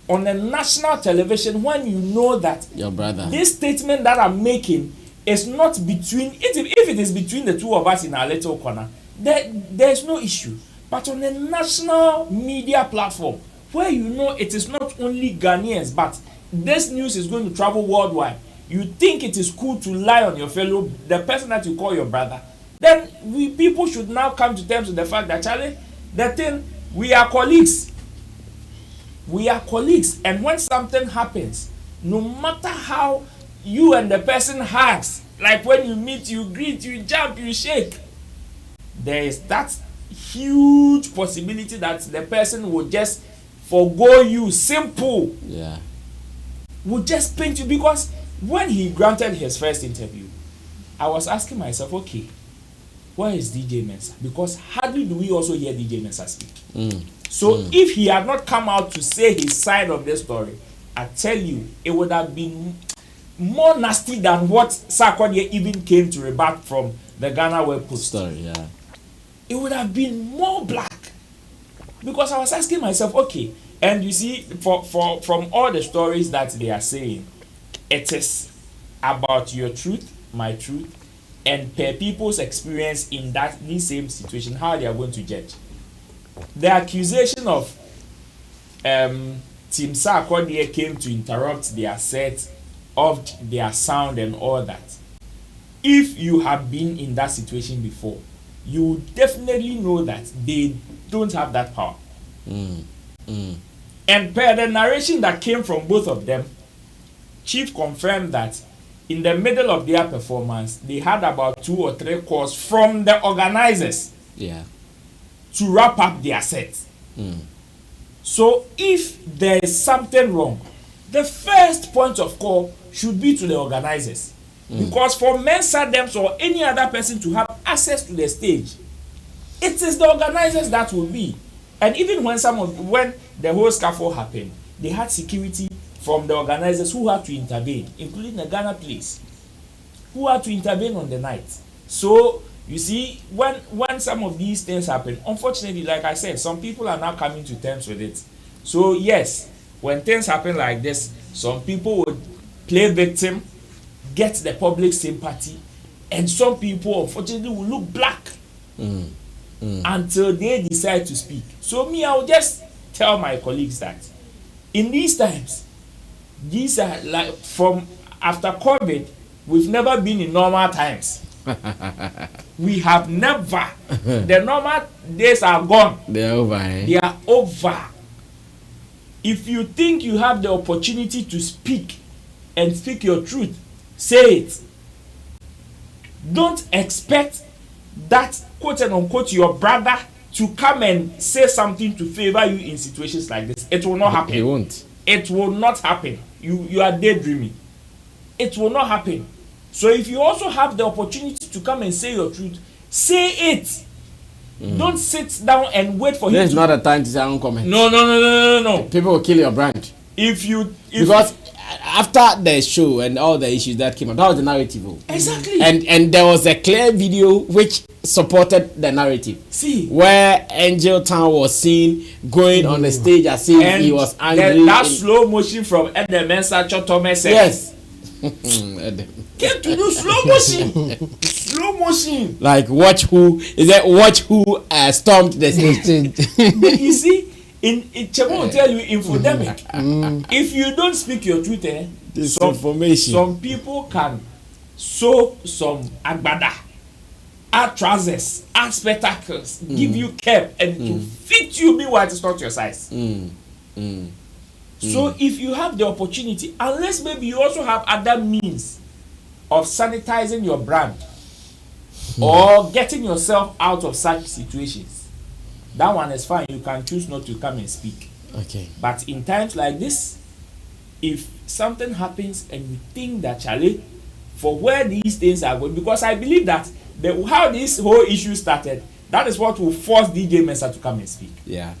on a national television, when you know that your brother, this statement that I'm making is not between it, if it is between the two of us in our little corner, there's no issue. But on a national media platform where you know it is not only Ghanaians, but this news is going to travel worldwide, you think it is cool to lie on your fellow, the person that you call your brother, then people should now come to terms with the fact that, Charlie, the thing, we are colleagues. We are colleagues. And when something happens, no matter how you and the person hugs, like when you meet, you greet, you jump, you shake, there is that huge possibility that the person will just forgo you, simple. Yeah. Will just paint you. Because when he granted his first interview, I was asking myself, okay, where is DJ Mensa? Because hardly do we also hear DJ Mensa speak. If he had not come out to say his side of the story, I tell you, it would have been more nasty than what Sarkodie even came to rebut from the Ghana Web Post story. Yeah, it would have been more black. Because I was asking myself, okay, and you see, from all the stories that they are saying, it is about your truth, my truth, and per people's experience in this same situation, how they are going to judge. The accusation of Team Sarkodie came to interrupt their set of their sound and all that. If you have been in that situation before, you will definitely know that they don't have that power. And per the narration that came from both of them, Chief confirmed that in the middle of their performance, they had about 2 or 3 calls from the organizers to wrap up their set. So if there is something wrong, the first point of call should be to the organizers. Because for Mensa Dems or any other person to have access to the stage, it is the organizers that will be. And even when when the whole scuffle happened, they had security from the organizers who had to intervene, including the Ghana police, who had to intervene on the night. So you see, when some of these things happen, unfortunately, like I said, some people are now coming to terms with it. So yes, when things happen like this, some people would play victim, get the public sympathy, and some people unfortunately will look black until they decide to speak. So me, I will just tell my colleagues that in these times, these are like from after COVID, we've never been in normal times. We have never. The normal days are gone. They are over. Eh? They are over. If you think you have the opportunity to speak and speak your truth, say it. Don't expect that quote and unquote your brother to come and say something to favor you in situations like this. It will not happen. It won't. It will not happen. You are daydreaming. It will not happen. So if you also have the opportunity to come and say your truth, say it. Don't sit down and wait for him. There's not a time to say I don't comment. No. People will kill your brand. Because after the show and all the issues that came out, that was the narrative. Exactly. And there was a clear video which supported the narrative. See, where Angel Town was seen going on the stage as if he was angry. That slow motion from Edem Mensah Chotome. Yes. Came to do slow motion. Slow motion. Like watch who stormed the stage. But you see, in Chemo will tell you infodemic. If you don't speak your truth, some people can sew some agbada, add trousers, add spectacles, give you cap, and to fit you. Meanwhile, it's not your size. So if you have the opportunity, unless maybe you also have other means of sanitizing your brand or getting yourself out of such situations, that one is fine. You can choose not to come and speak. Okay. But in times like this, if something happens and you think that, Charlie, for where these things are going, because I believe that how this whole issue started, that is what will force DJ Mensah to come and speak. Yeah.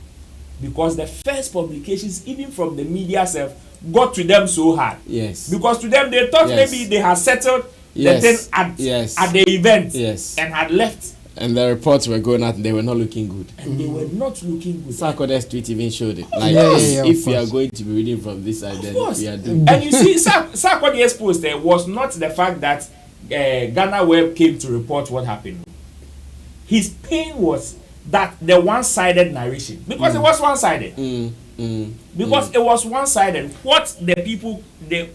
Because the first publications, even from the media self, got to them so hard. Yes. Because to them, they thought maybe they had settled the thing at the event and had left. And the reports were going out and they were not looking good. And they were not looking good. Sarkodie's tweet even showed it. Like, if you are going to be reading from this side, then we are doing. And you see, Sarkodie's post there was not the fact that Ghana Web came to report what happened. His pain was that the one-sided narration, because it was one-sided. Because it was one-sided. What the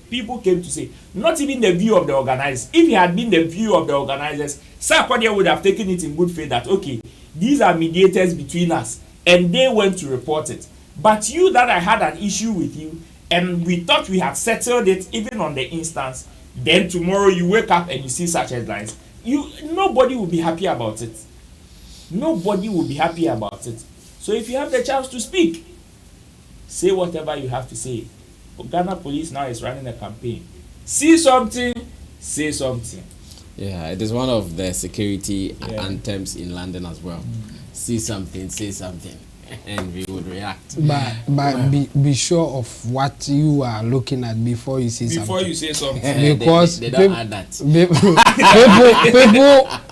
people came to say, not even the view of the organizers. If it had been the view of the organizers, Sarkodie would have taken it in good faith that okay, these are mediators between us, and they went to report it. But you, that I had an issue with you, and we thought we had settled it even on the instance, then tomorrow you wake up and you see such headlines. Nobody will be happy about it. Nobody will be happy about it. So if you have the chance to speak, say whatever you have to say. Ghana Police now is running a campaign. See something, say something. Yeah, it is one of the security anthems in London as well. See something, say something, and we would react. But be sure of what you are looking at before you say something. Before you say something. Because they don't add that.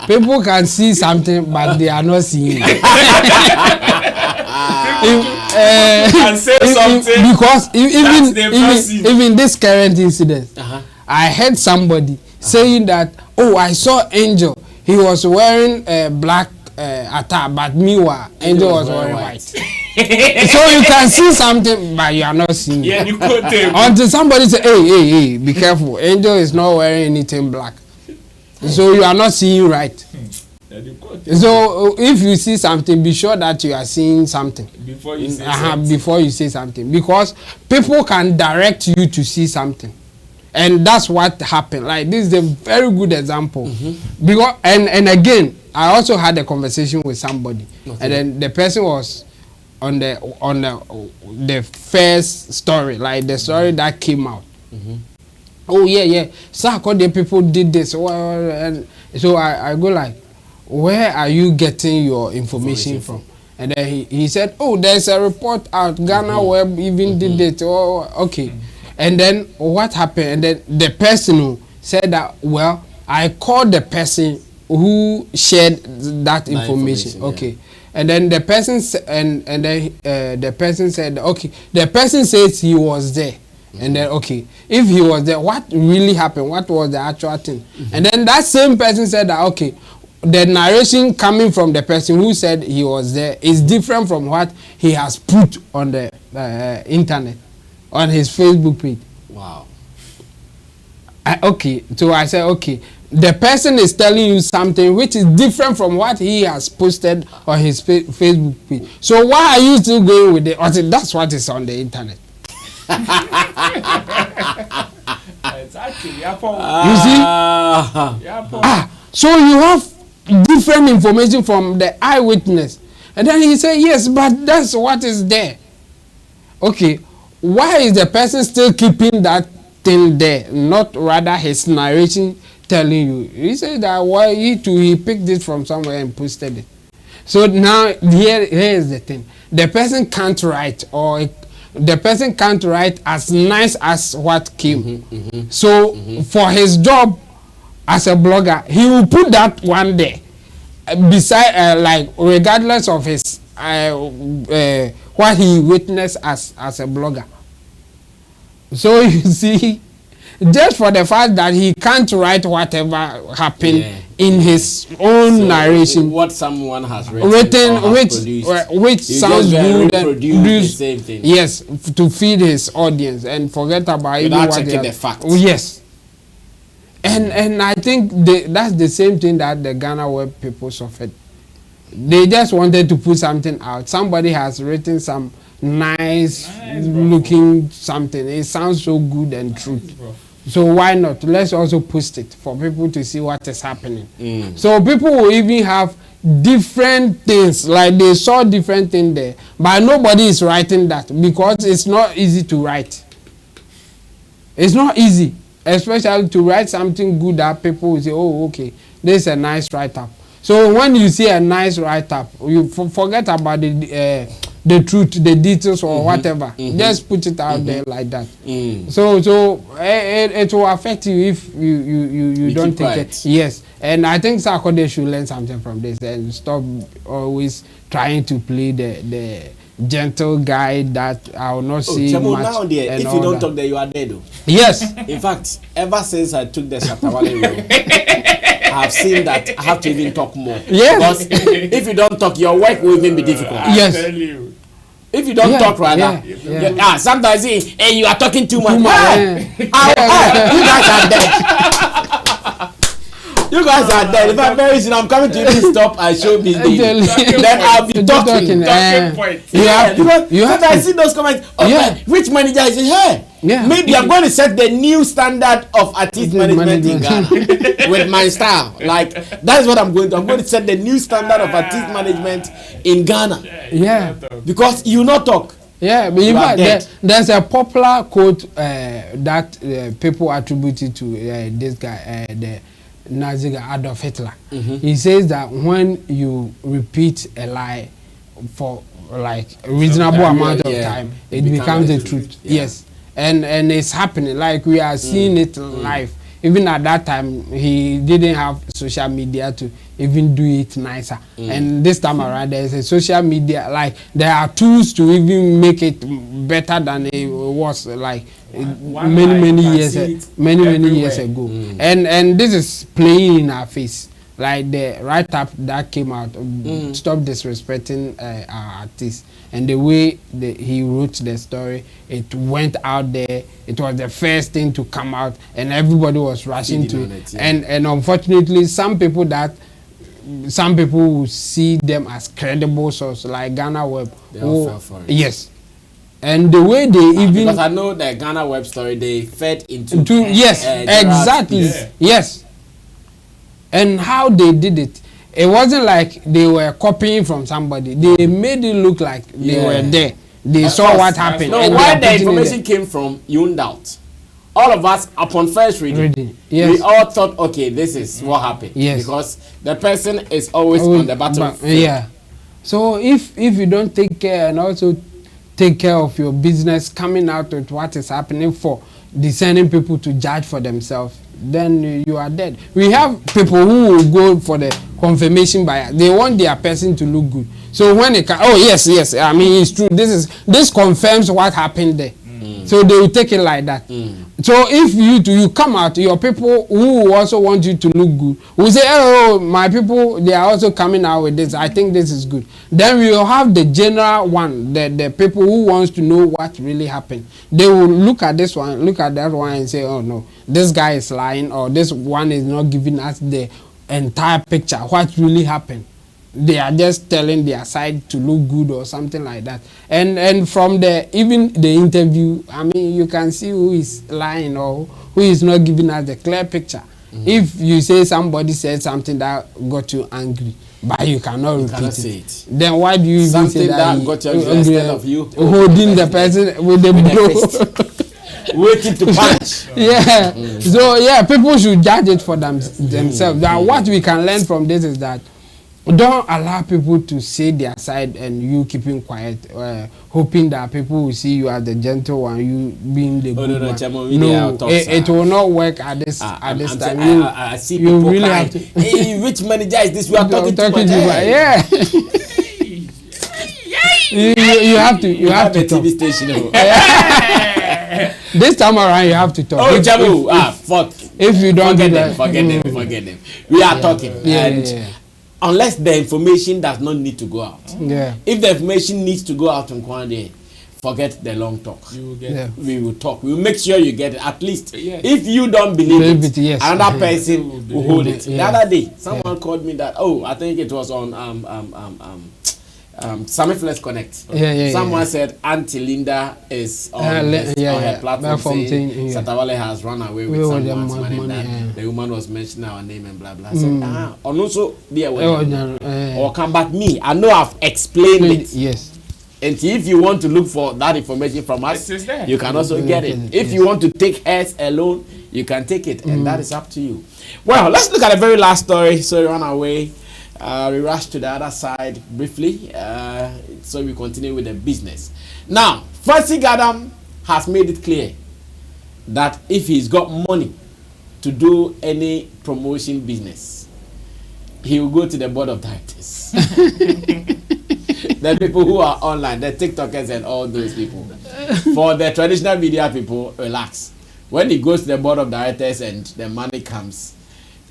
People can see something, but they are not seeing it. And say something. Because even this current incident, I heard somebody saying that, oh, I saw Angel. He was wearing a black attire, but meanwhile, Angel was wearing white. So you can see something, but you are not seeing it. You could until somebody say, hey, be careful. Angel is not wearing anything black. So you are not seeing right. So if you see something, be sure that you are seeing something before you say something. Before you say something, because people can direct you to see something, and that's what happened. Like this is a very good example. Because and again, I also had a conversation with somebody, and then the person was on the first story, like the story that came out. oh yeah, Sarkodie people did this, and so I go like, where are you getting your information from? And then he said, oh, there's a report out, Ghana Web even did it. Oh, okay. And then what happened? And then the person who said that, well, I called the person who shared that information. Okay. Yeah. And then the person the person said, okay, the person says he was there. And then, okay, if he was there, what really happened? What was the actual thing? And then that same person said that, okay, the narration coming from the person who said he was there is different from what he has put on the internet, on his Facebook page. Wow. Okay, so I said, okay, the person is telling you something which is different from what he has posted on his Facebook page. So why are you still going with it? I said, that's what is on the internet. Exactly. You see? So you have different information from the eyewitness, and then he said, yes, but that's what is there. Okay, why is the person still keeping that thing there, not rather his narration telling you? He said that why he picked it from somewhere and posted it. So now here is the thing: the person can't write, or the person can't write as nice as what came. So for his job as a blogger, he will put that one there beside, like, regardless of his what he witnessed as a blogger. So you see, just for the fact that he can't write whatever happened in his own narration, what someone has written which sounds good, and the same thing. Yes, to feed his audience and forget about even what checking the facts. Oh, yes. And I think that's the same thing that the Ghana Web people suffered. They just wanted to put something out. Somebody has written some nice looking something. It sounds so good and true. So why not? Let's also post it for people to see what is happening. So people will even have different things, like they saw different things there, but nobody is writing that because it's not easy to write. It's not easy, especially to write something good that people will say, oh, okay, this is a nice write-up. So when you see a nice write-up, you forget about the truth, the details, or whatever. Just put it out there like that. So it will affect you if you don't take it. Yes, and I think Sarkodie should learn something from this and stop always trying to play the gentle guy that I will not see much. Now there, if you don't talk there, you are dead. Yes. In fact, ever since I took the Shatawale role, I have seen that I have to even talk more. Yes. Because if you don't talk, your work will even be difficult. Yes. If you don't talk, rather, sometimes you are talking too much. You guys are dead. You guys are dead. If I'm very soon, I'm coming to even stop and show me. Then I'll be talking. Because I see those comments. Which manager is hey? Maybe I'm going to set the new standard of artist management in Ghana with my style. Like that's what I'm going to. I'm going to set the new standard of artist management in Ghana. Because you not talk. Yeah, but in fact, there's a popular quote that people attributed to this guy, the Nazi Adolf Hitler. He says that when you repeat a lie for like a reasonable amount of time, it becomes the truth. Yes, and it's happening. Like we are seeing it live. Even at that time, he didn't have social media to even do it nicer. And this time around, there's a social media, like there are tools to even make it better than it was like many years ago. And this is playing in our face. Like the write-up that came out, stop disrespecting our artists. And the way he wrote the story, it went out there. It was the first thing to come out, and everybody was rushing to it. And unfortunately, some people will see them as credible sources, like Ghana Web. They all fell for it. Yes. And the way they even... Because I know the Ghana Web story, they fed into yes, exactly. Yes. And how they did it, it wasn't like they were copying from somebody. They made it look like they were there. They saw what happened. No, where the information came from, you don't doubt. all of us upon first reading, Yes. we all thought, okay, this is what happened. Yes. Because the person is always on the battlefield. Yeah. So if you don't take care and also take care of your business, coming out with what is happening for discerning people to judge for themselves, then you are dead. We have people who will go for the confirmation bias. They want their person to look good. So when it oh yes, I mean it's true. This confirms what happened there. So they will take it like that. So if you come out, your people who also want you to look good will say, oh, my people, they are also coming out with this. I think this is good. Then we will have the general one, the people who wants to know what really happened. They will look at this one, look at that one and say, oh no, this guy is lying, or this one is not giving us the entire picture, what really happened. They are just telling their side to look good or something like that. And from even the interview, I mean, you can see who is lying or who is not giving us the clear picture. If you say somebody said something that got you angry, but you cannot repeat it, then why do you even say that got you angry instead of you holding the person with the blow? Waiting to punch. Yeah. So yeah, people should judge it for themselves. That what we can learn from this is that don't allow people to say their side and you keeping quiet, hoping that people will see you as the gentle one, you being the good one. No, it will not work at this time. I see people really crying. have to. Hey, which manager is this? We are talking to much. Yeah. you have to. You have to a TV station. This time around, you have to talk. Oh, Jamu, fuck. If you don't forget them. We are talking. Yeah. Unless the information does not need to go out. Yeah. If the information needs to go out on Kwande, forget the long talk. We will talk. We will make sure you get it. At least if you don't believe it, yes. another person will hold it. Yeah. The other day, someone called me that. Oh, I think it was on Sammy Flex Connect. Someone said Auntie Linda is on her platform saying Satawale has run away with someone's money. The woman was mentioning our name and blah blah. I said, and also or come back me. I know I've explained it. Yes. And if you want to look for that information from us, you can also get it. If you want to take hers alone, you can take it, and that is up to you. Well, let's look at the very last story. So we run away. We rush to the other side briefly, so we continue with the business. Now, Fancy Gadam has made it clear that if he's got money to do any promotion business, he will go to the board of directors. The people who are online, the TikTokers and all those people. For the traditional media people, relax. When he goes to the board of directors and the money comes,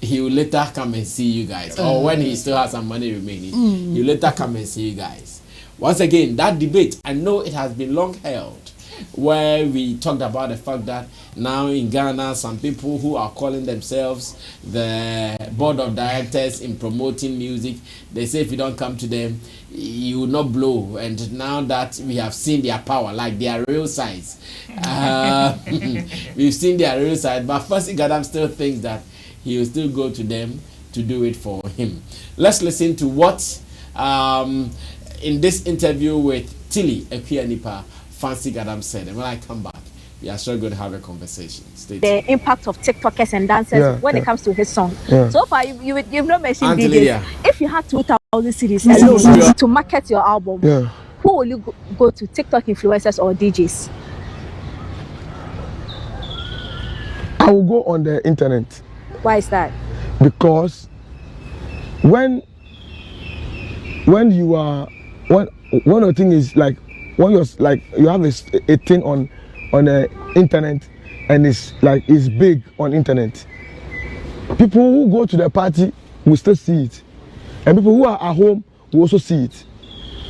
he will later come and see you guys. Or when he still has some money remaining, he will later come and see you guys. Once again, that debate, I know it has been long held, where we talked about the fact that now in Ghana, some people who are calling themselves the board of directors in promoting music, they say if you don't come to them, you will not blow. And now that we have seen their power, like their real size, we've seen their real size, but Fancy Gadam still thinks that he will still go to them to do it for him. Let's listen to what in this interview with Tilly Ekuanipa, Fancy Gadam said. And when I come back, we are sure going to have a conversation. Stay tuned. The impact of TikTokers and dancers when it comes to his song. So far, you've not mentioned DJs. Lydia. If you had 2,000 cities alone to market your album, who will you go to? TikTok influencers or DJs? I will go on the internet. Why is that? Because when you are one of the thing is like when you're like you have a thing on the internet and it's big on internet. People who go to the party will still see it, and people who are at home will also see it.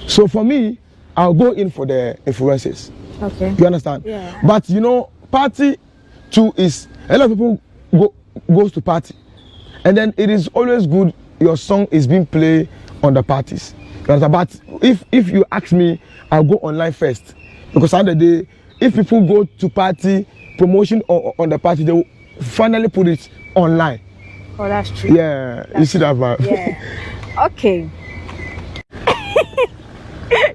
So for me, I'll go in for the influencers. Okay. You understand? Yeah. But you know, party too is a lot of people goes to party, and then it is always good your song is being played on the parties. But if you ask me, I'll go online first, because at the end of the day, if people go to party promotion or on the party, they will finally put it online. Oh, that's true. Yeah, you see that, man. Yeah. Okay.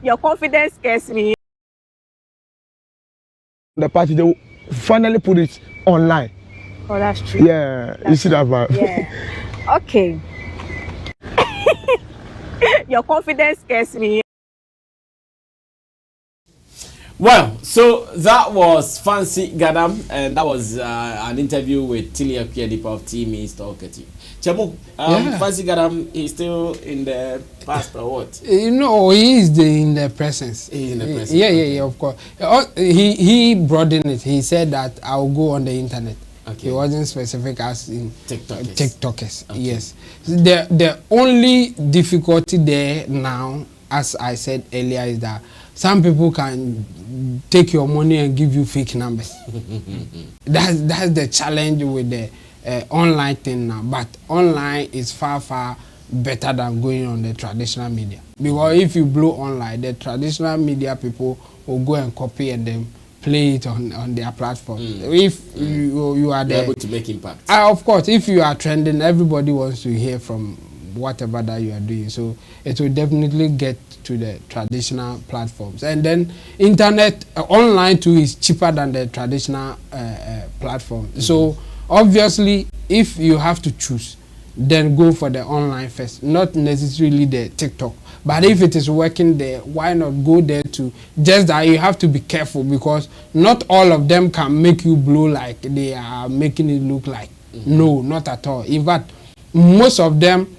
Your confidence scares me. The party, they will finally put it online. Oh, that's true. Yeah, you see that vibe. Yeah. Okay. Your confidence scares me. Well, so that was Fancy Gadam, and that was an interview with Tilia Kuyedipa of Team East Talkative. Chamu, Fancy Gadam is still in the past or what? No, he is in the presence. He is in the presence. Yeah, of course. He broadened it. He said that I'll go on the internet. Okay. He wasn't specific as in TikTokers. Okay. Yes. The only difficulty there now, as I said earlier, is that some people can take your money and give you fake numbers. That's the challenge with the online thing now. But online is far better than going on the traditional media. Because if you blow online, the traditional media people will go and copy and then play it on their platform. If you are there, able to make impact. Of course, if you are trending, everybody wants to hear from whatever that you are doing. So it will definitely get to the traditional platforms. And then internet online too is cheaper than the traditional platform. So obviously, if you have to choose, then go for the online first, not necessarily the TikTok. But if it is working there, why not go there too? Just that you have to be careful, because not all of them can make you blow like they are making it look like. No, not at all. In fact, most of them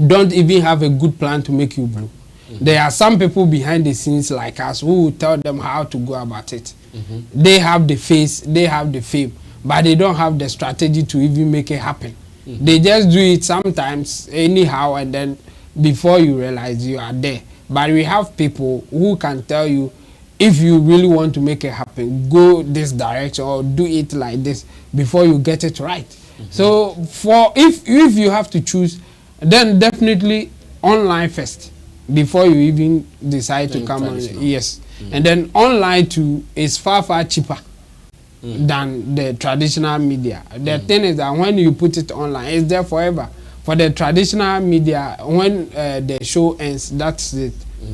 don't even have a good plan to make you blow. There are some people behind the scenes like us who will tell them how to go about it. They have the face, they have the fame, but they don't have the strategy to even make it happen. They just do it sometimes anyhow, and then before you realize you are there. But we have people who can tell you, if you really want to make it happen, go this direction or do it like this before you get it right. So if you have to choose, then definitely online first before you even decide to come on. Yes. And then online too is far cheaper than the traditional media. The thing is that when you put it online, it's there forever. For the traditional media, when the show ends, that's it.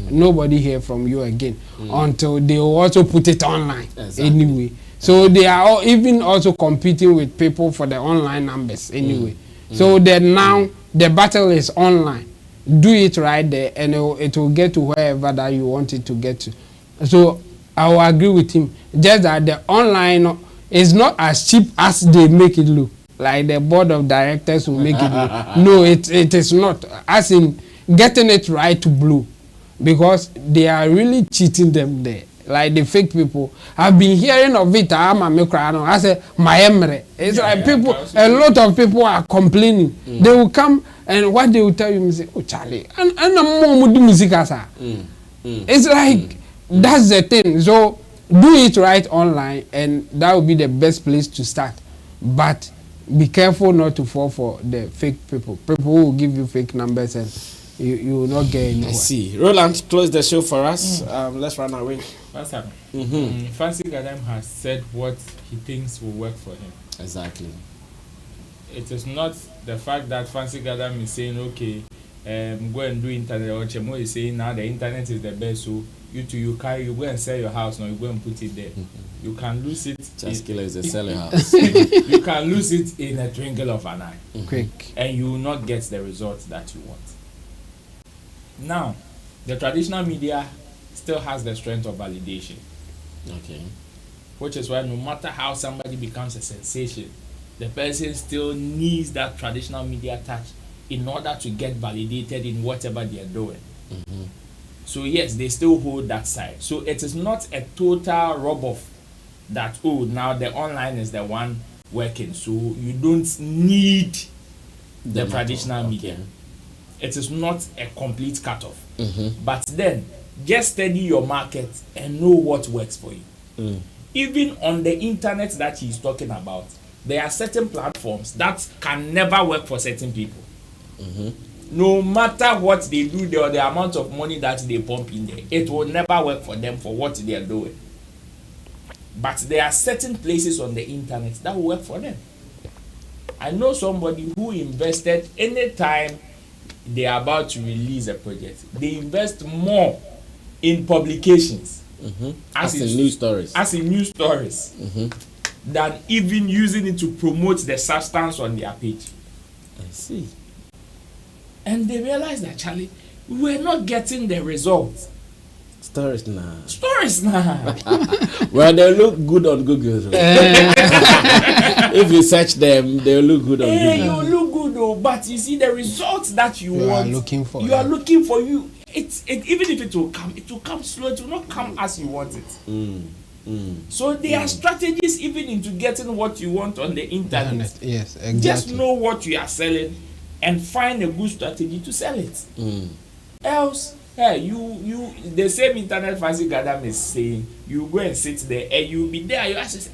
Nobody hear from you again until they will also put it online anyway. So they are even also competing with people for the online numbers anyway. So then now the battle is online. Do it right there, and it will get to wherever that you want it to get to. So I will agree with him. Just that the online is not as cheap as they make it look. Like the board of directors will make it look. No, it is not. As in getting it right to blow, because they are really cheating them there. Like the fake people. I've been hearing of it. I say my emre. It's like people. A lot of people are complaining. They will come and what they will tell you is, oh Charlie, and more do music as It's like that's the thing. So do it right online, and that will be the best place to start. But be careful not to fall for the fake people. People who will give you fake numbers and you will not get anywhere. I see. Roland, close the show for us. Let's run away. What's happening? Fancy Gadam has said what he thinks will work for him. Exactly. It is not the fact that Fancy Gadam is saying, okay, go and do internet, or Chemo is saying now the internet is the best, so you go and sell your house, now you go and put it there. You can lose it. Just killer is a selling house. You can lose it in a twinkle of an eye. Quick. And you will not get the results that you want. Now, the traditional media still has the strength of validation. Okay. Which is why no matter how somebody becomes a sensation, the person still needs that traditional media touch in order to get validated in whatever they are doing. So yes, they still hold that side. So it is not a total rub-off that, oh, now the online is the one working, so you don't need the traditional media. It is not a complete cut-off. But then, just study your market and know what works for you. Even on the internet that he's talking about, there are certain platforms that can never work for certain people. No matter what they do there or the amount of money that they pump in there, it will never work for them for what they are doing. But there are certain places on the internet that will work for them. I know somebody who invested anytime they are about to release a project, they invest more in publications As in news stories. As in news stories. Than even using it to promote the substance on their page. I see. And they realized that, Charlie, we were not getting the results. Stories now. Well, they look good on Google. If you search them, they'll look good on Google. You look good, though, but you see the results that you want. Are looking for. You are looking for you. Even if it will come slow. It will not come as you want it. So there are strategies even into getting what you want on the internet. Yes, exactly. Just know what you are selling and find a good strategy to sell it. Else, you the same internet fancy gadam is saying, you go and sit there and you'll be there. You ask,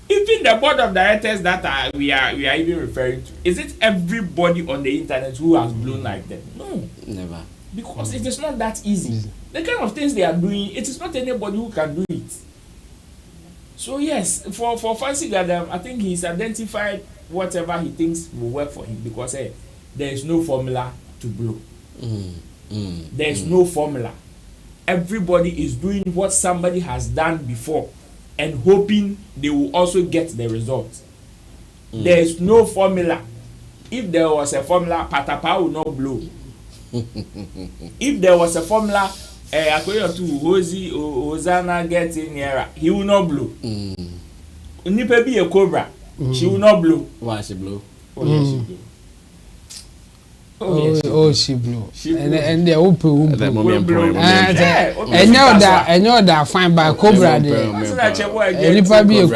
even the board of directors that we are even referring to, is it everybody on the internet who has blown like them? No, never. Because it is not that easy. The kind of things they are doing, it is not anybody who can do it. So yes, for Fancy Gadam, I think he's identified whatever he thinks will work for him, because there is no formula to blow. There is no formula. Everybody is doing what somebody has done before and hoping they will also get the result. There is no formula. If there was a formula, Patapa will not blow. If there was a formula, according to Hosanna getting nearer, he will not blow. Nipa be a cobra, she will not blow. Why she blow? Oh, yes, she blow. She blew. And the open and you're that fine by cobra there. And be a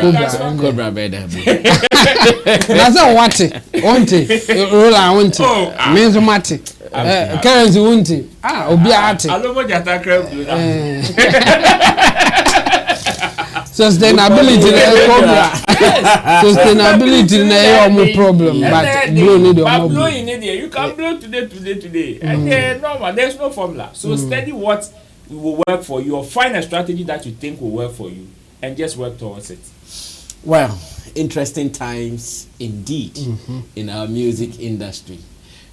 cobra better. That's a what it roll I means mati. Currency won't Obiati. Sustainability cobra. Sustainability is more problem, but blowing you can blow today. And normal, there's no formula. So study what will work for you, or find a strategy that you think will work for you, and just work towards it. Well, interesting times indeed in our music industry.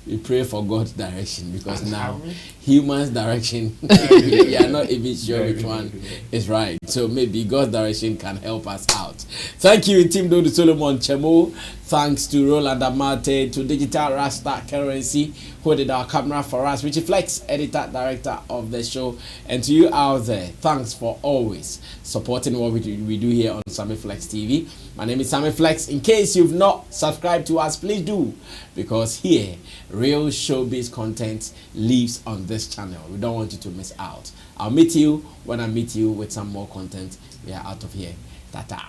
We pray for God's direction, because now human's direction, we are not even sure which one is right. So maybe God's direction can help us out. Thank you, Team Dodo Solomon Chemo. Thanks to Roland Amate, to Digital Rasta Currency, who did our camera for us, Richie Flex, editor, director of the show. And to you out there, thanks for always supporting what we do here on Sammy Flex TV. My name is Sammy Flex. In case you've not subscribed to us, please do, because here, real showbiz content lives on this channel. We don't want you to miss out. I'll meet you when I meet you with some more content. We are out of here. Tata.